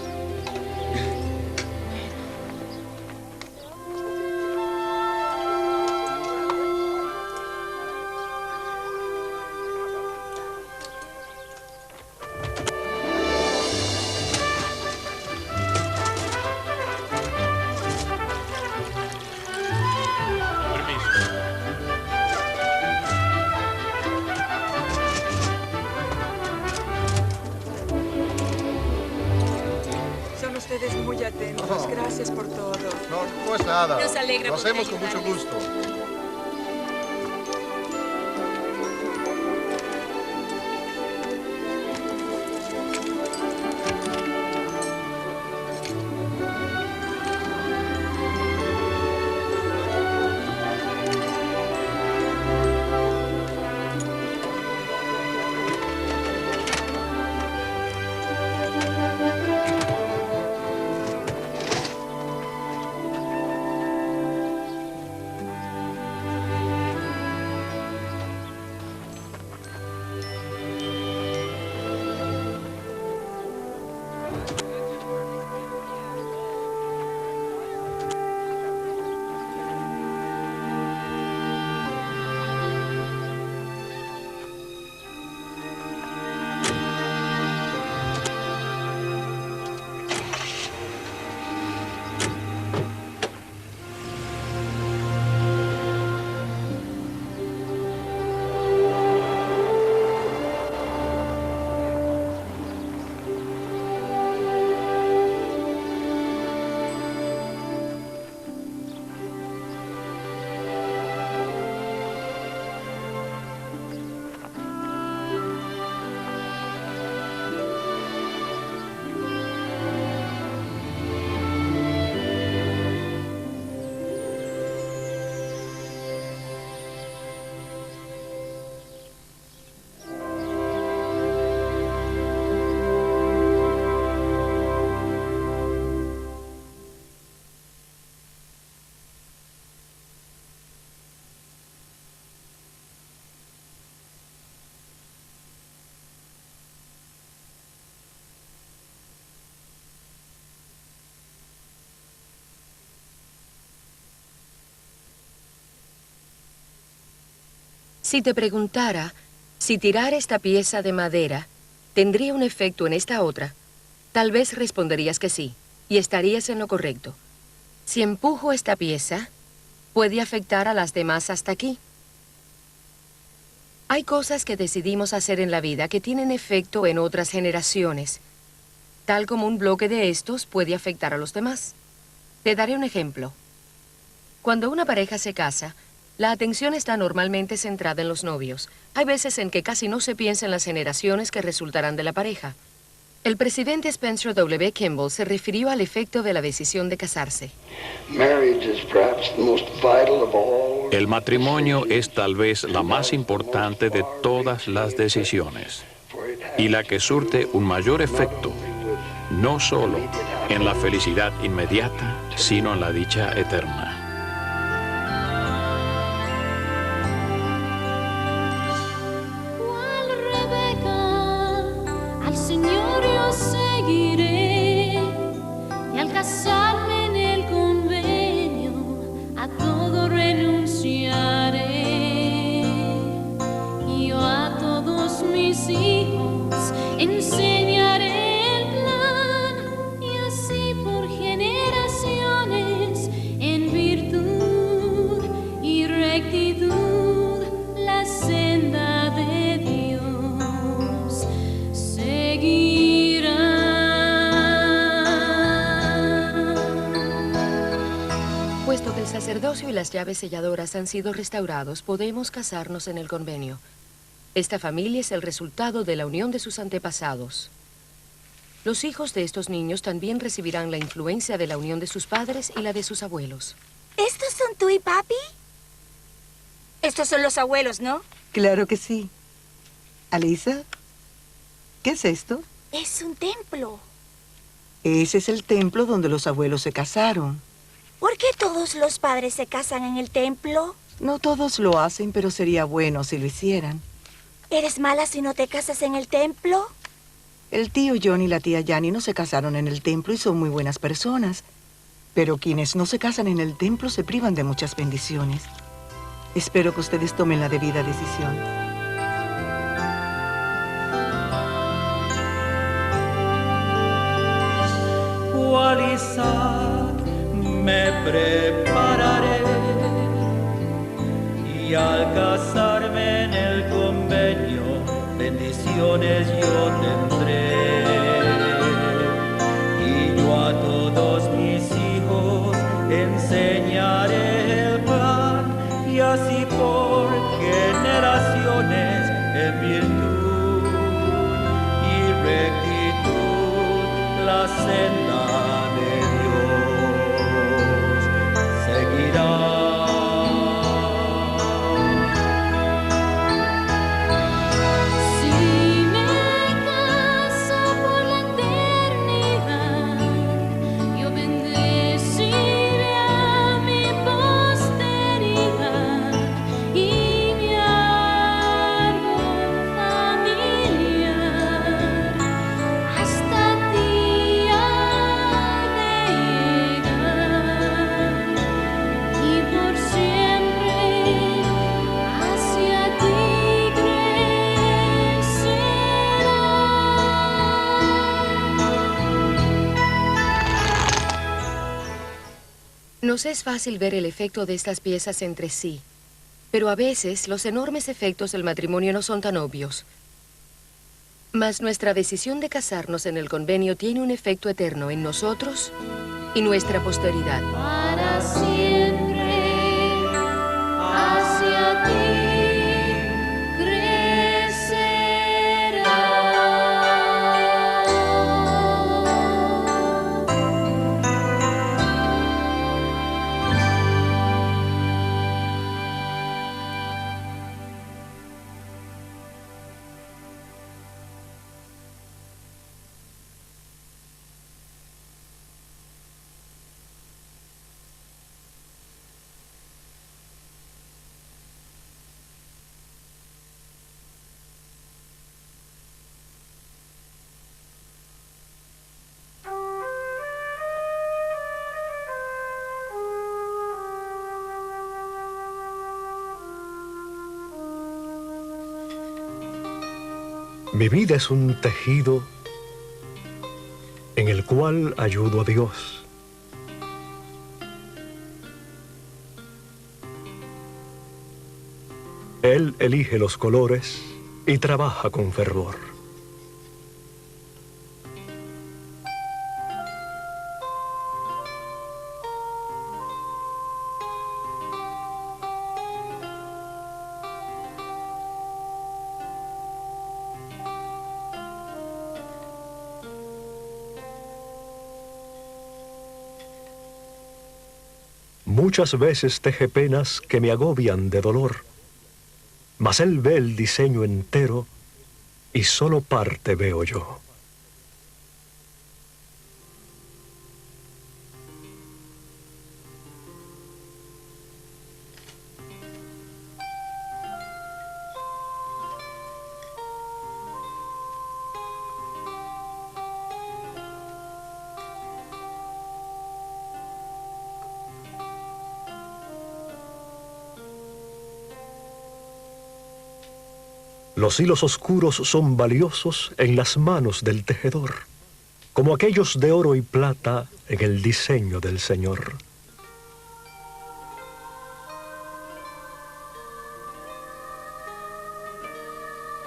Son ustedes muy atentos. Gracias por todo. No, no es nada. Nos alegra Lo hacemos poder con mucho ayudarles. gusto. Si te preguntara si tirar esta pieza de madera tendría un efecto en esta otra, tal vez responderías que sí, y estarías en lo correcto. Si empujo esta pieza, puede afectar a las demás hasta aquí. Hay cosas que decidimos hacer en la vida que tienen efecto en otras generaciones, tal como un bloque de estos puede afectar a los demás. Te daré un ejemplo. Cuando una pareja se casa, la atención está normalmente centrada en los novios. Hay veces en que casi no se piensa en las generaciones que resultarán de la pareja. El presidente Spencer W. Kimball se refirió al efecto de la decisión de casarse. El matrimonio es tal vez la más importante de todas las decisiones y la que surte un mayor efecto, no solo en la felicidad inmediata, sino en la dicha eterna. Al Señor yo seguiré, y al casarme en el convenio a todo renunciaré. Y yo a todos mis hijos enseñaré el plan, y así por generaciones en virtud y rectitud la senda de Dios seguirá. Puesto que el sacerdocio y las llaves selladoras han sido restaurados, podemos casarnos en el convenio. Esta familia es el resultado de la unión de sus antepasados. Los hijos de estos niños también recibirán la influencia de la unión de sus padres y la de sus abuelos. ¿Estos son tú y papi? Estos son los abuelos, ¿no? Claro que sí. Alisa, ¿qué es esto? Es un templo. Ese es el templo donde los abuelos se casaron. ¿Por qué todos los padres se casan en el templo? No todos lo hacen, pero sería bueno si lo hicieran. ¿Eres mala si no te casas en el templo? El tío John y la tía Yanni no se casaron en el templo y son muy buenas personas. Pero quienes no se casan en el templo se privan de muchas bendiciones. Espero que ustedes tomen la debida decisión. Cual Isaac me prepararé, y al casarme en el convenio bendiciones yo tendré. Y yo a todos mis hijos enseñaré el plan, y así por generaciones en virtud y rectitud la senda de Dios seguirá. Si me caso por la eternidad, yo bendeciré a mi posteridad y mi árbol familiar hasta el día de llegar, y por siempre hacia ti Nos es fácil ver el efecto de estas piezas entre sí, pero a veces los enormes efectos del matrimonio no son tan obvios. Mas nuestra decisión de casarnos en el convenio tiene un efecto eterno en nosotros y nuestra posteridad. para siempre hacia ti Mi vida es un tejido en el cual ayudo a Dios. Él elige los colores y trabaja con fervor. Muchas veces teje penas que me agobian de dolor, mas él ve el diseño entero y solo parte veo yo. Los hilos oscuros son valiosos en las manos del tejedor, como aquellos de oro y plata en el diseño del Señor.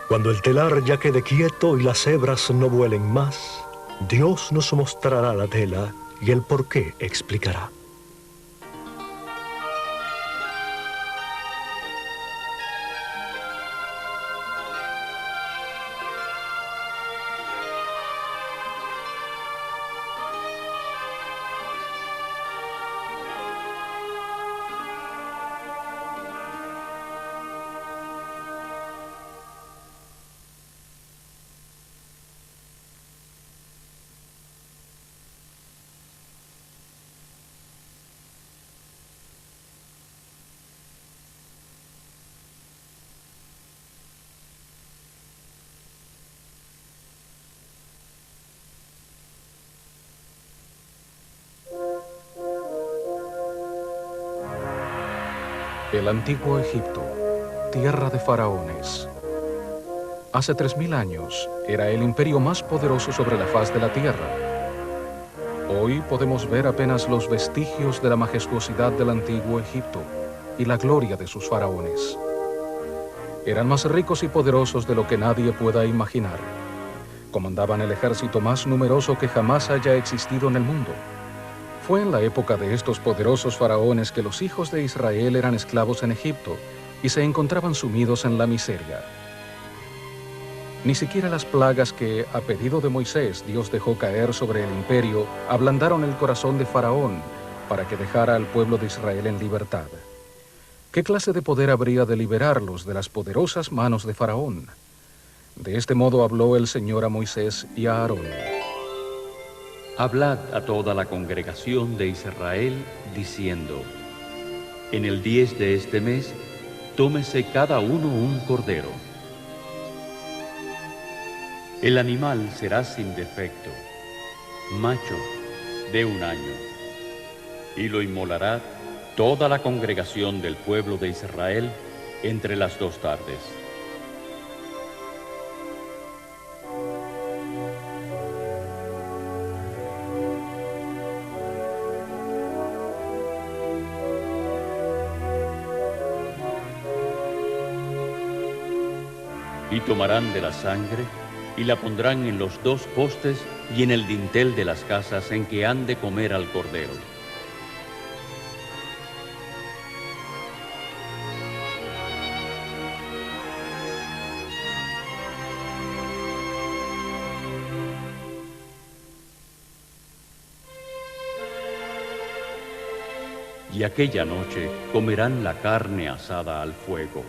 Cuando el telar ya quede quieto y las hebras no vuelen más, Dios nos mostrará la tela y el porqué explicará. El antiguo Egipto, tierra de faraones. Hace 3000 años era el imperio más poderoso sobre la faz de la tierra. Hoy podemos ver apenas los vestigios de la majestuosidad del antiguo Egipto y la gloria de sus faraones. Eran más ricos y poderosos de lo que nadie pueda imaginar. Comandaban el ejército más numeroso que jamás haya existido en el mundo. Fue en la época de estos poderosos faraones que los hijos de Israel eran esclavos en Egipto y se encontraban sumidos en la miseria. Ni siquiera las plagas que, a pedido de Moisés, Dios dejó caer sobre el imperio, ablandaron el corazón de Faraón para que dejara al pueblo de Israel en libertad. ¿Qué clase de poder habría de liberarlos de las poderosas manos de Faraón? De este modo habló el Señor a Moisés y a Aarón. Hablad a toda la congregación de Israel, diciendo: en el 10 de este mes, tómese cada uno un cordero. El animal será sin defecto, macho, de 1 año, y lo inmolará toda la congregación del pueblo de Israel entre las 2 tardes. Y tomarán de la sangre y la pondrán en los 2 postes y en el dintel de las casas en que han de comer al cordero. Y aquella noche comerán la carne asada al fuego.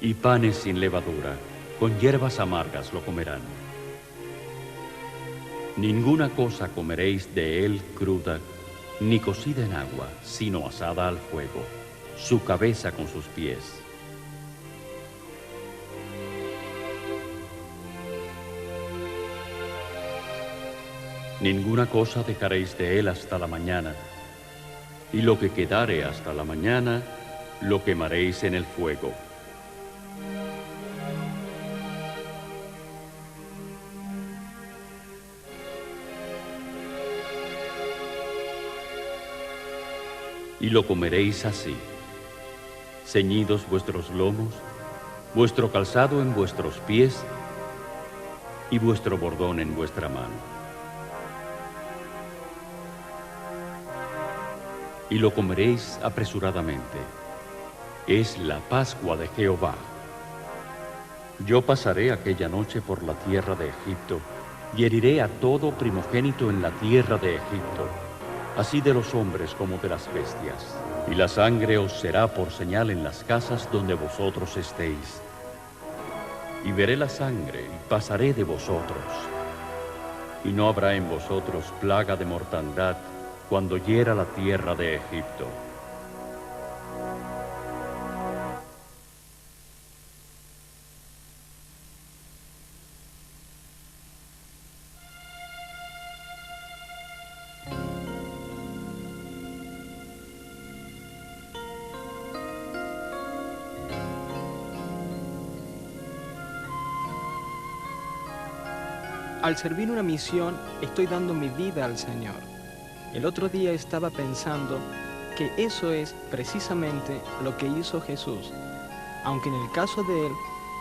Y panes sin levadura, con hierbas amargas lo comerán. Ninguna cosa comeréis de él cruda, ni cocida en agua, sino asada al fuego, su cabeza con sus pies. Ninguna cosa dejaréis de él hasta la mañana, y lo que quedare hasta la mañana, lo quemaréis en el fuego. Y lo comeréis así, ceñidos vuestros lomos, vuestro calzado en vuestros pies y vuestro bordón en vuestra mano. Y lo comeréis apresuradamente. Es la Pascua de Jehová. Yo pasaré aquella noche por la tierra de Egipto y heriré a todo primogénito en la tierra de Egipto, así de los hombres como de las bestias. Y la sangre os será por señal en las casas donde vosotros estéis. Y veré la sangre y pasaré de vosotros. Y no habrá en vosotros plaga de mortandad cuando hiera la tierra de Egipto. Al servir una misión, estoy dando mi vida al Señor. El otro día estaba pensando que eso es precisamente lo que hizo Jesús, aunque en el caso de Él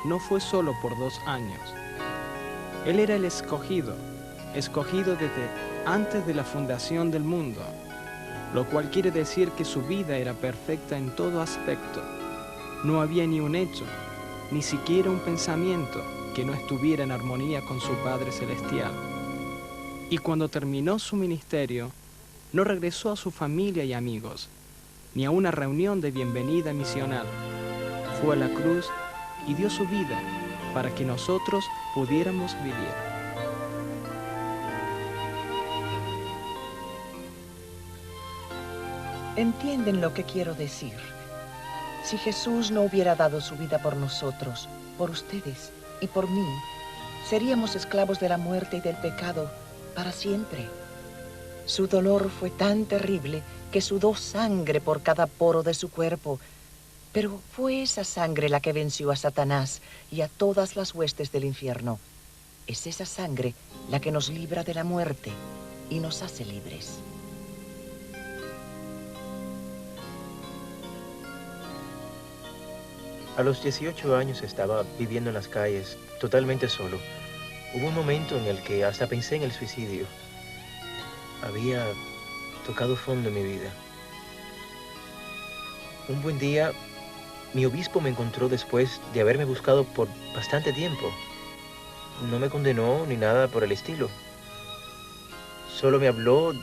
no fue solo por 2 años. Él era el escogido desde antes de la fundación del mundo, lo cual quiere decir que su vida era perfecta en todo aspecto. No había ni un hecho, ni siquiera un pensamiento que no estuviera en armonía con su Padre Celestial. Y cuando terminó su ministerio, no regresó a su familia y amigos, ni a una reunión de bienvenida misional. Fue a la cruz y dio su vida para que nosotros pudiéramos vivir. ¿Entienden lo que quiero decir? Si Jesús no hubiera dado su vida por nosotros, por ustedes y por mí, seríamos esclavos de la muerte y del pecado para siempre. Su dolor fue tan terrible que sudó sangre por cada poro de su cuerpo, pero fue esa sangre la que venció a Satanás y a todas las huestes del infierno. Es esa sangre la que nos libra de la muerte y nos hace libres. A los 18 años estaba viviendo en las calles, totalmente solo. Hubo un momento en el que hasta pensé en el suicidio. Había tocado fondo en mi vida. Un buen día, mi obispo me encontró después de haberme buscado por bastante tiempo. No me condenó ni nada por el estilo. Solo me habló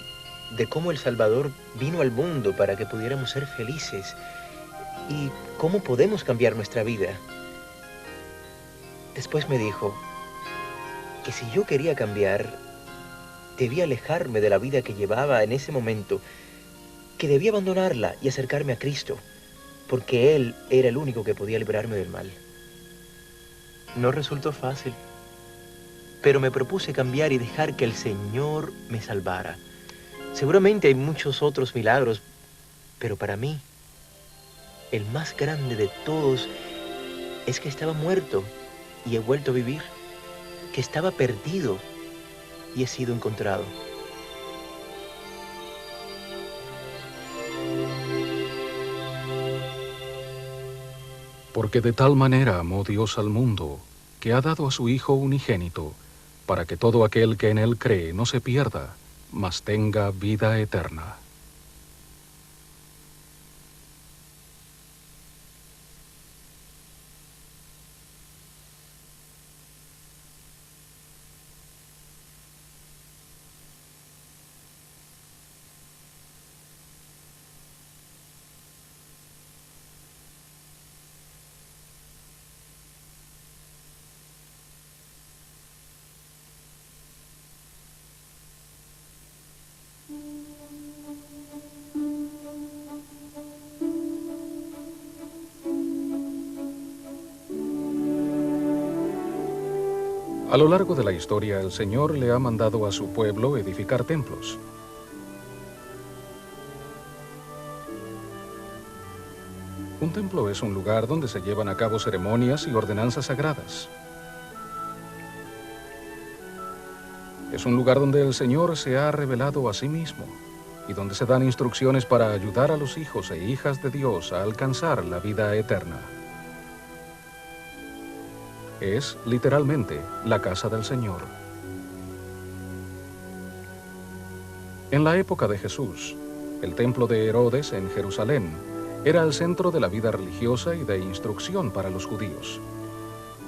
de cómo el Salvador vino al mundo para que pudiéramos ser felices y cómo podemos cambiar nuestra vida. Después me dijo que si yo quería cambiar, debía alejarme de la vida que llevaba en ese momento, que debía abandonarla y acercarme a Cristo, porque Él era el único que podía librarme del mal. No resultó fácil, pero me propuse cambiar y dejar que el Señor me salvara. Seguramente hay muchos otros milagros, pero para mí, el más grande de todos es que estaba muerto y he vuelto a vivir, que estaba perdido y he sido encontrado. Porque de tal manera amó Dios al mundo, que ha dado a su Hijo unigénito, para que todo aquel que en Él cree no se pierda, mas tenga vida eterna. A lo largo de la historia, el Señor le ha mandado a su pueblo edificar templos. Un templo es un lugar donde se llevan a cabo ceremonias y ordenanzas sagradas. Es un lugar donde el Señor se ha revelado a sí mismo y donde se dan instrucciones para ayudar a los hijos e hijas de Dios a alcanzar la vida eterna. Es, literalmente, la casa del Señor. En la época de Jesús, el templo de Herodes en Jerusalén era el centro de la vida religiosa y de instrucción para los judíos.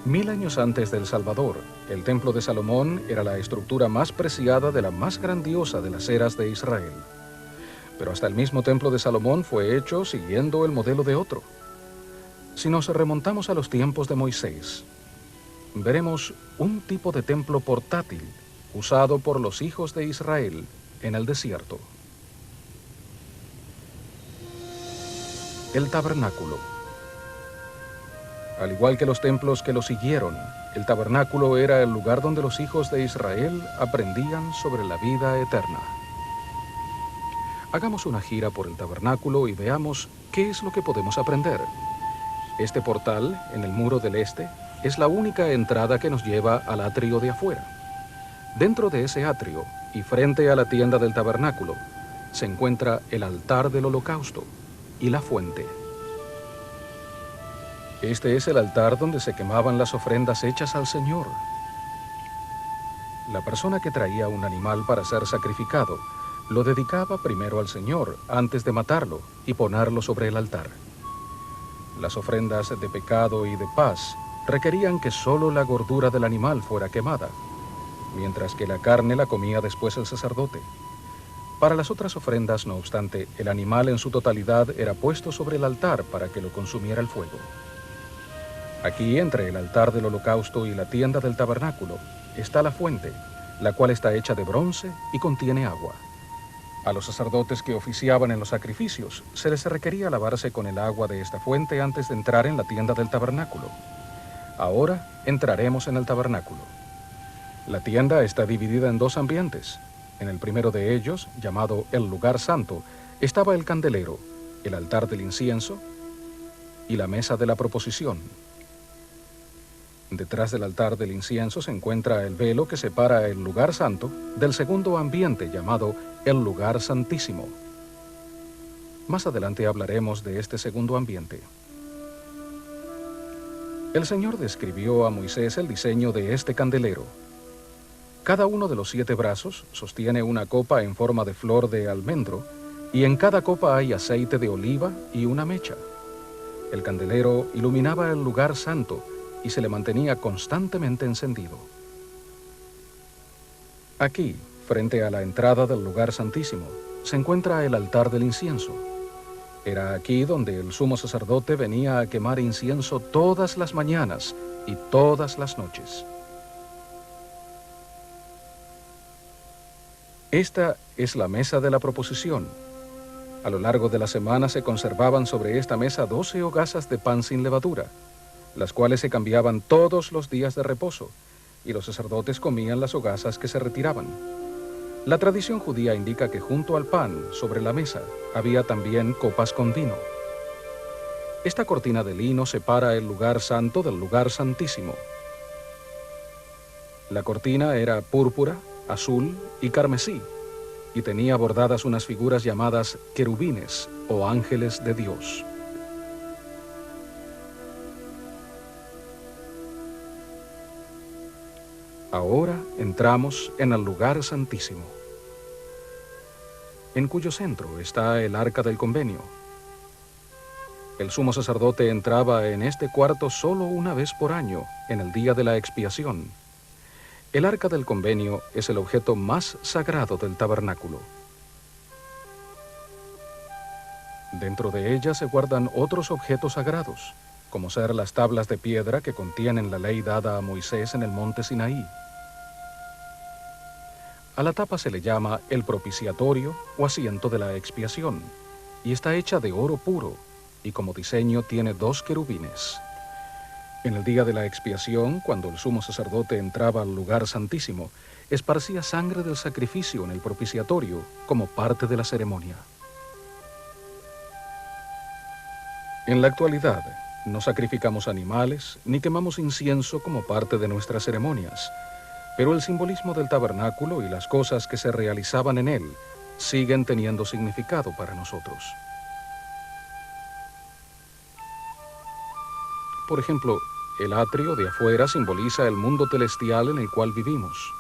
1000 años antes del Salvador, el templo de Salomón era la estructura más preciada de la más grandiosa de las eras de Israel. Pero hasta el mismo templo de Salomón fue hecho siguiendo el modelo de otro. Si nos remontamos a los tiempos de Moisés, veremos un tipo de templo portátil usado por los hijos de Israel en el desierto. El tabernáculo. Al igual que los templos que lo siguieron, el tabernáculo era el lugar donde los hijos de Israel aprendían sobre la vida eterna. Hagamos una gira por el tabernáculo y veamos qué es lo que podemos aprender. Este portal, en el muro del este, es la única entrada que nos lleva al atrio de afuera. Dentro de ese atrio, y frente a la tienda del tabernáculo, se encuentra el altar del holocausto y la fuente. Este es el altar donde se quemaban las ofrendas hechas al Señor. La persona que traía un animal para ser sacrificado lo dedicaba primero al Señor antes de matarlo y ponerlo sobre el altar. Las ofrendas de pecado y de paz requerían que solo la gordura del animal fuera quemada, mientras que la carne la comía después el sacerdote. Para las otras ofrendas, no obstante, el animal en su totalidad era puesto sobre el altar para que lo consumiera el fuego. Aquí, entre el altar del holocausto y la tienda del tabernáculo, está la fuente, la cual está hecha de bronce y contiene agua. A los sacerdotes que oficiaban en los sacrificios se les requería lavarse con el agua de esta fuente antes de entrar en la tienda del tabernáculo. Ahora entraremos en el tabernáculo. La tienda está dividida en 2 ambientes. En el primero de ellos, llamado el lugar santo, estaba el candelero, el altar del incienso y la mesa de la proposición. Detrás del altar del incienso se encuentra el velo que separa el lugar santo del segundo ambiente, llamado el lugar santísimo. Más adelante hablaremos de este segundo ambiente. El Señor describió a Moisés el diseño de este candelero. Cada uno de los 7 brazos sostiene una copa en forma de flor de almendro, y en cada copa hay aceite de oliva y una mecha. El candelero iluminaba el lugar santo y se le mantenía constantemente encendido. Aquí, frente a la entrada del lugar santísimo, se encuentra el altar del incienso. Era aquí donde el sumo sacerdote venía a quemar incienso todas las mañanas y todas las noches. Esta es la mesa de la proposición. A lo largo de la semana se conservaban sobre esta mesa 12 hogazas de pan sin levadura, las cuales se cambiaban todos los días de reposo, y los sacerdotes comían las hogazas que se retiraban. La tradición judía indica que junto al pan, sobre la mesa, había también copas con vino. Esta cortina de lino separa el lugar santo del lugar santísimo. La cortina era púrpura, azul y carmesí, y tenía bordadas unas figuras llamadas querubines o ángeles de Dios. Ahora entramos en el lugar santísimo, en cuyo centro está el arca del convenio. El sumo sacerdote entraba en este cuarto solo una vez por año, en el día de la expiación. El arca del convenio es el objeto más sagrado del tabernáculo. Dentro de ella se guardan otros objetos sagrados, como ser las tablas de piedra que contienen la ley dada a Moisés en el monte Sinaí. A la tapa se le llama el propiciatorio o asiento de la expiación, y está hecha de oro puro, y como diseño tiene 2 querubines. En el día de la expiación, cuando el sumo sacerdote entraba al lugar santísimo, esparcía sangre del sacrificio en el propiciatorio como parte de la ceremonia. En la actualidad, no sacrificamos animales ni quemamos incienso como parte de nuestras ceremonias, pero el simbolismo del tabernáculo y las cosas que se realizaban en él siguen teniendo significado para nosotros. Por ejemplo, el atrio de afuera simboliza el mundo celestial en el cual vivimos.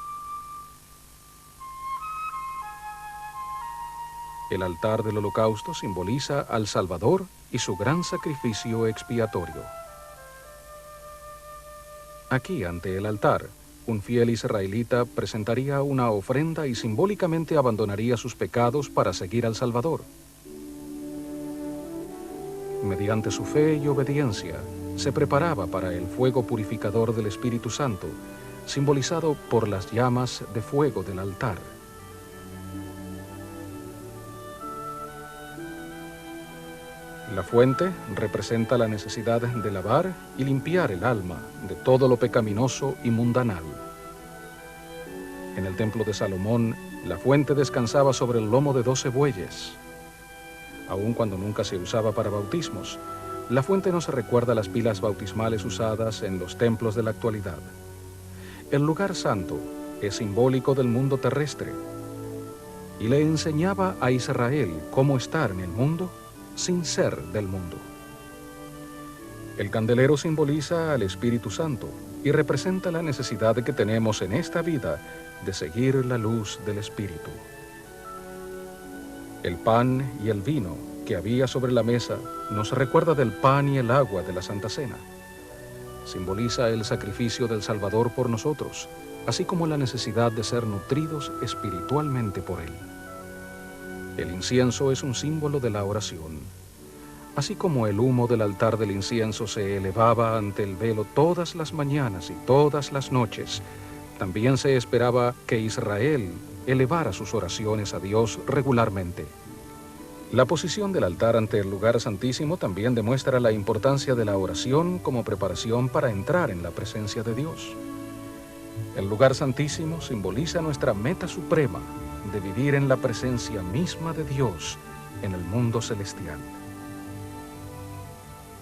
El altar del holocausto simboliza al Salvador y su gran sacrificio expiatorio. Aquí, ante el altar, un fiel israelita presentaría una ofrenda y simbólicamente abandonaría sus pecados para seguir al Salvador. Mediante su fe y obediencia, se preparaba para el fuego purificador del Espíritu Santo, simbolizado por las llamas de fuego del altar. La fuente representa la necesidad de lavar y limpiar el alma de todo lo pecaminoso y mundanal. En el templo de Salomón, la fuente descansaba sobre el lomo de 12 bueyes. Aun cuando nunca se usaba para bautismos, la fuente nos recuerda las pilas bautismales usadas en los templos de la actualidad. El lugar santo es simbólico del mundo terrestre y le enseñaba a Israel cómo estar en el mundo sin ser del mundo. El candelero simboliza al Espíritu Santo y representa la necesidad que tenemos en esta vida de seguir la luz del Espíritu. El pan y el vino que había sobre la mesa nos recuerda del pan y el agua de la Santa Cena. Simboliza el sacrificio del Salvador por nosotros, así como la necesidad de ser nutridos espiritualmente por Él. El incienso es un símbolo de la oración. Así como el humo del altar del incienso se elevaba ante el velo todas las mañanas y todas las noches, también se esperaba que Israel elevara sus oraciones a Dios regularmente. La posición del altar ante el lugar santísimo también demuestra la importancia de la oración como preparación para entrar en la presencia de Dios. El lugar santísimo simboliza nuestra meta suprema de vivir en la presencia misma de Dios en el mundo celestial.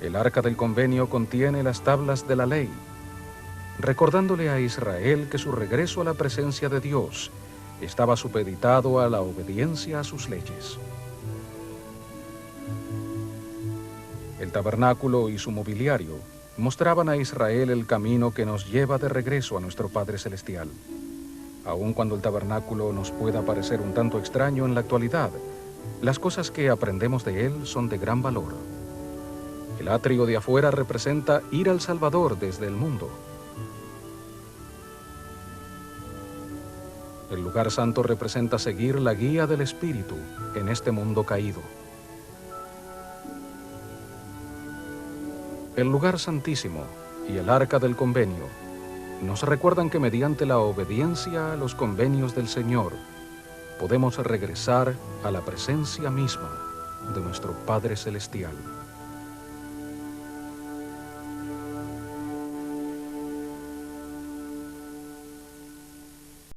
El arca del convenio contiene las tablas de la ley, recordándole a Israel que su regreso a la presencia de Dios estaba supeditado a la obediencia a sus leyes. El tabernáculo y su mobiliario mostraban a Israel el camino que nos lleva de regreso a nuestro Padre Celestial. Aun cuando el tabernáculo nos pueda parecer un tanto extraño en la actualidad, las cosas que aprendemos de él son de gran valor. El atrio de afuera representa ir al Salvador desde el mundo. El lugar santo representa seguir la guía del Espíritu en este mundo caído. El lugar santísimo y el arca del convenio nos recuerdan que mediante la obediencia a los convenios del Señor podemos regresar a la presencia misma de nuestro Padre Celestial.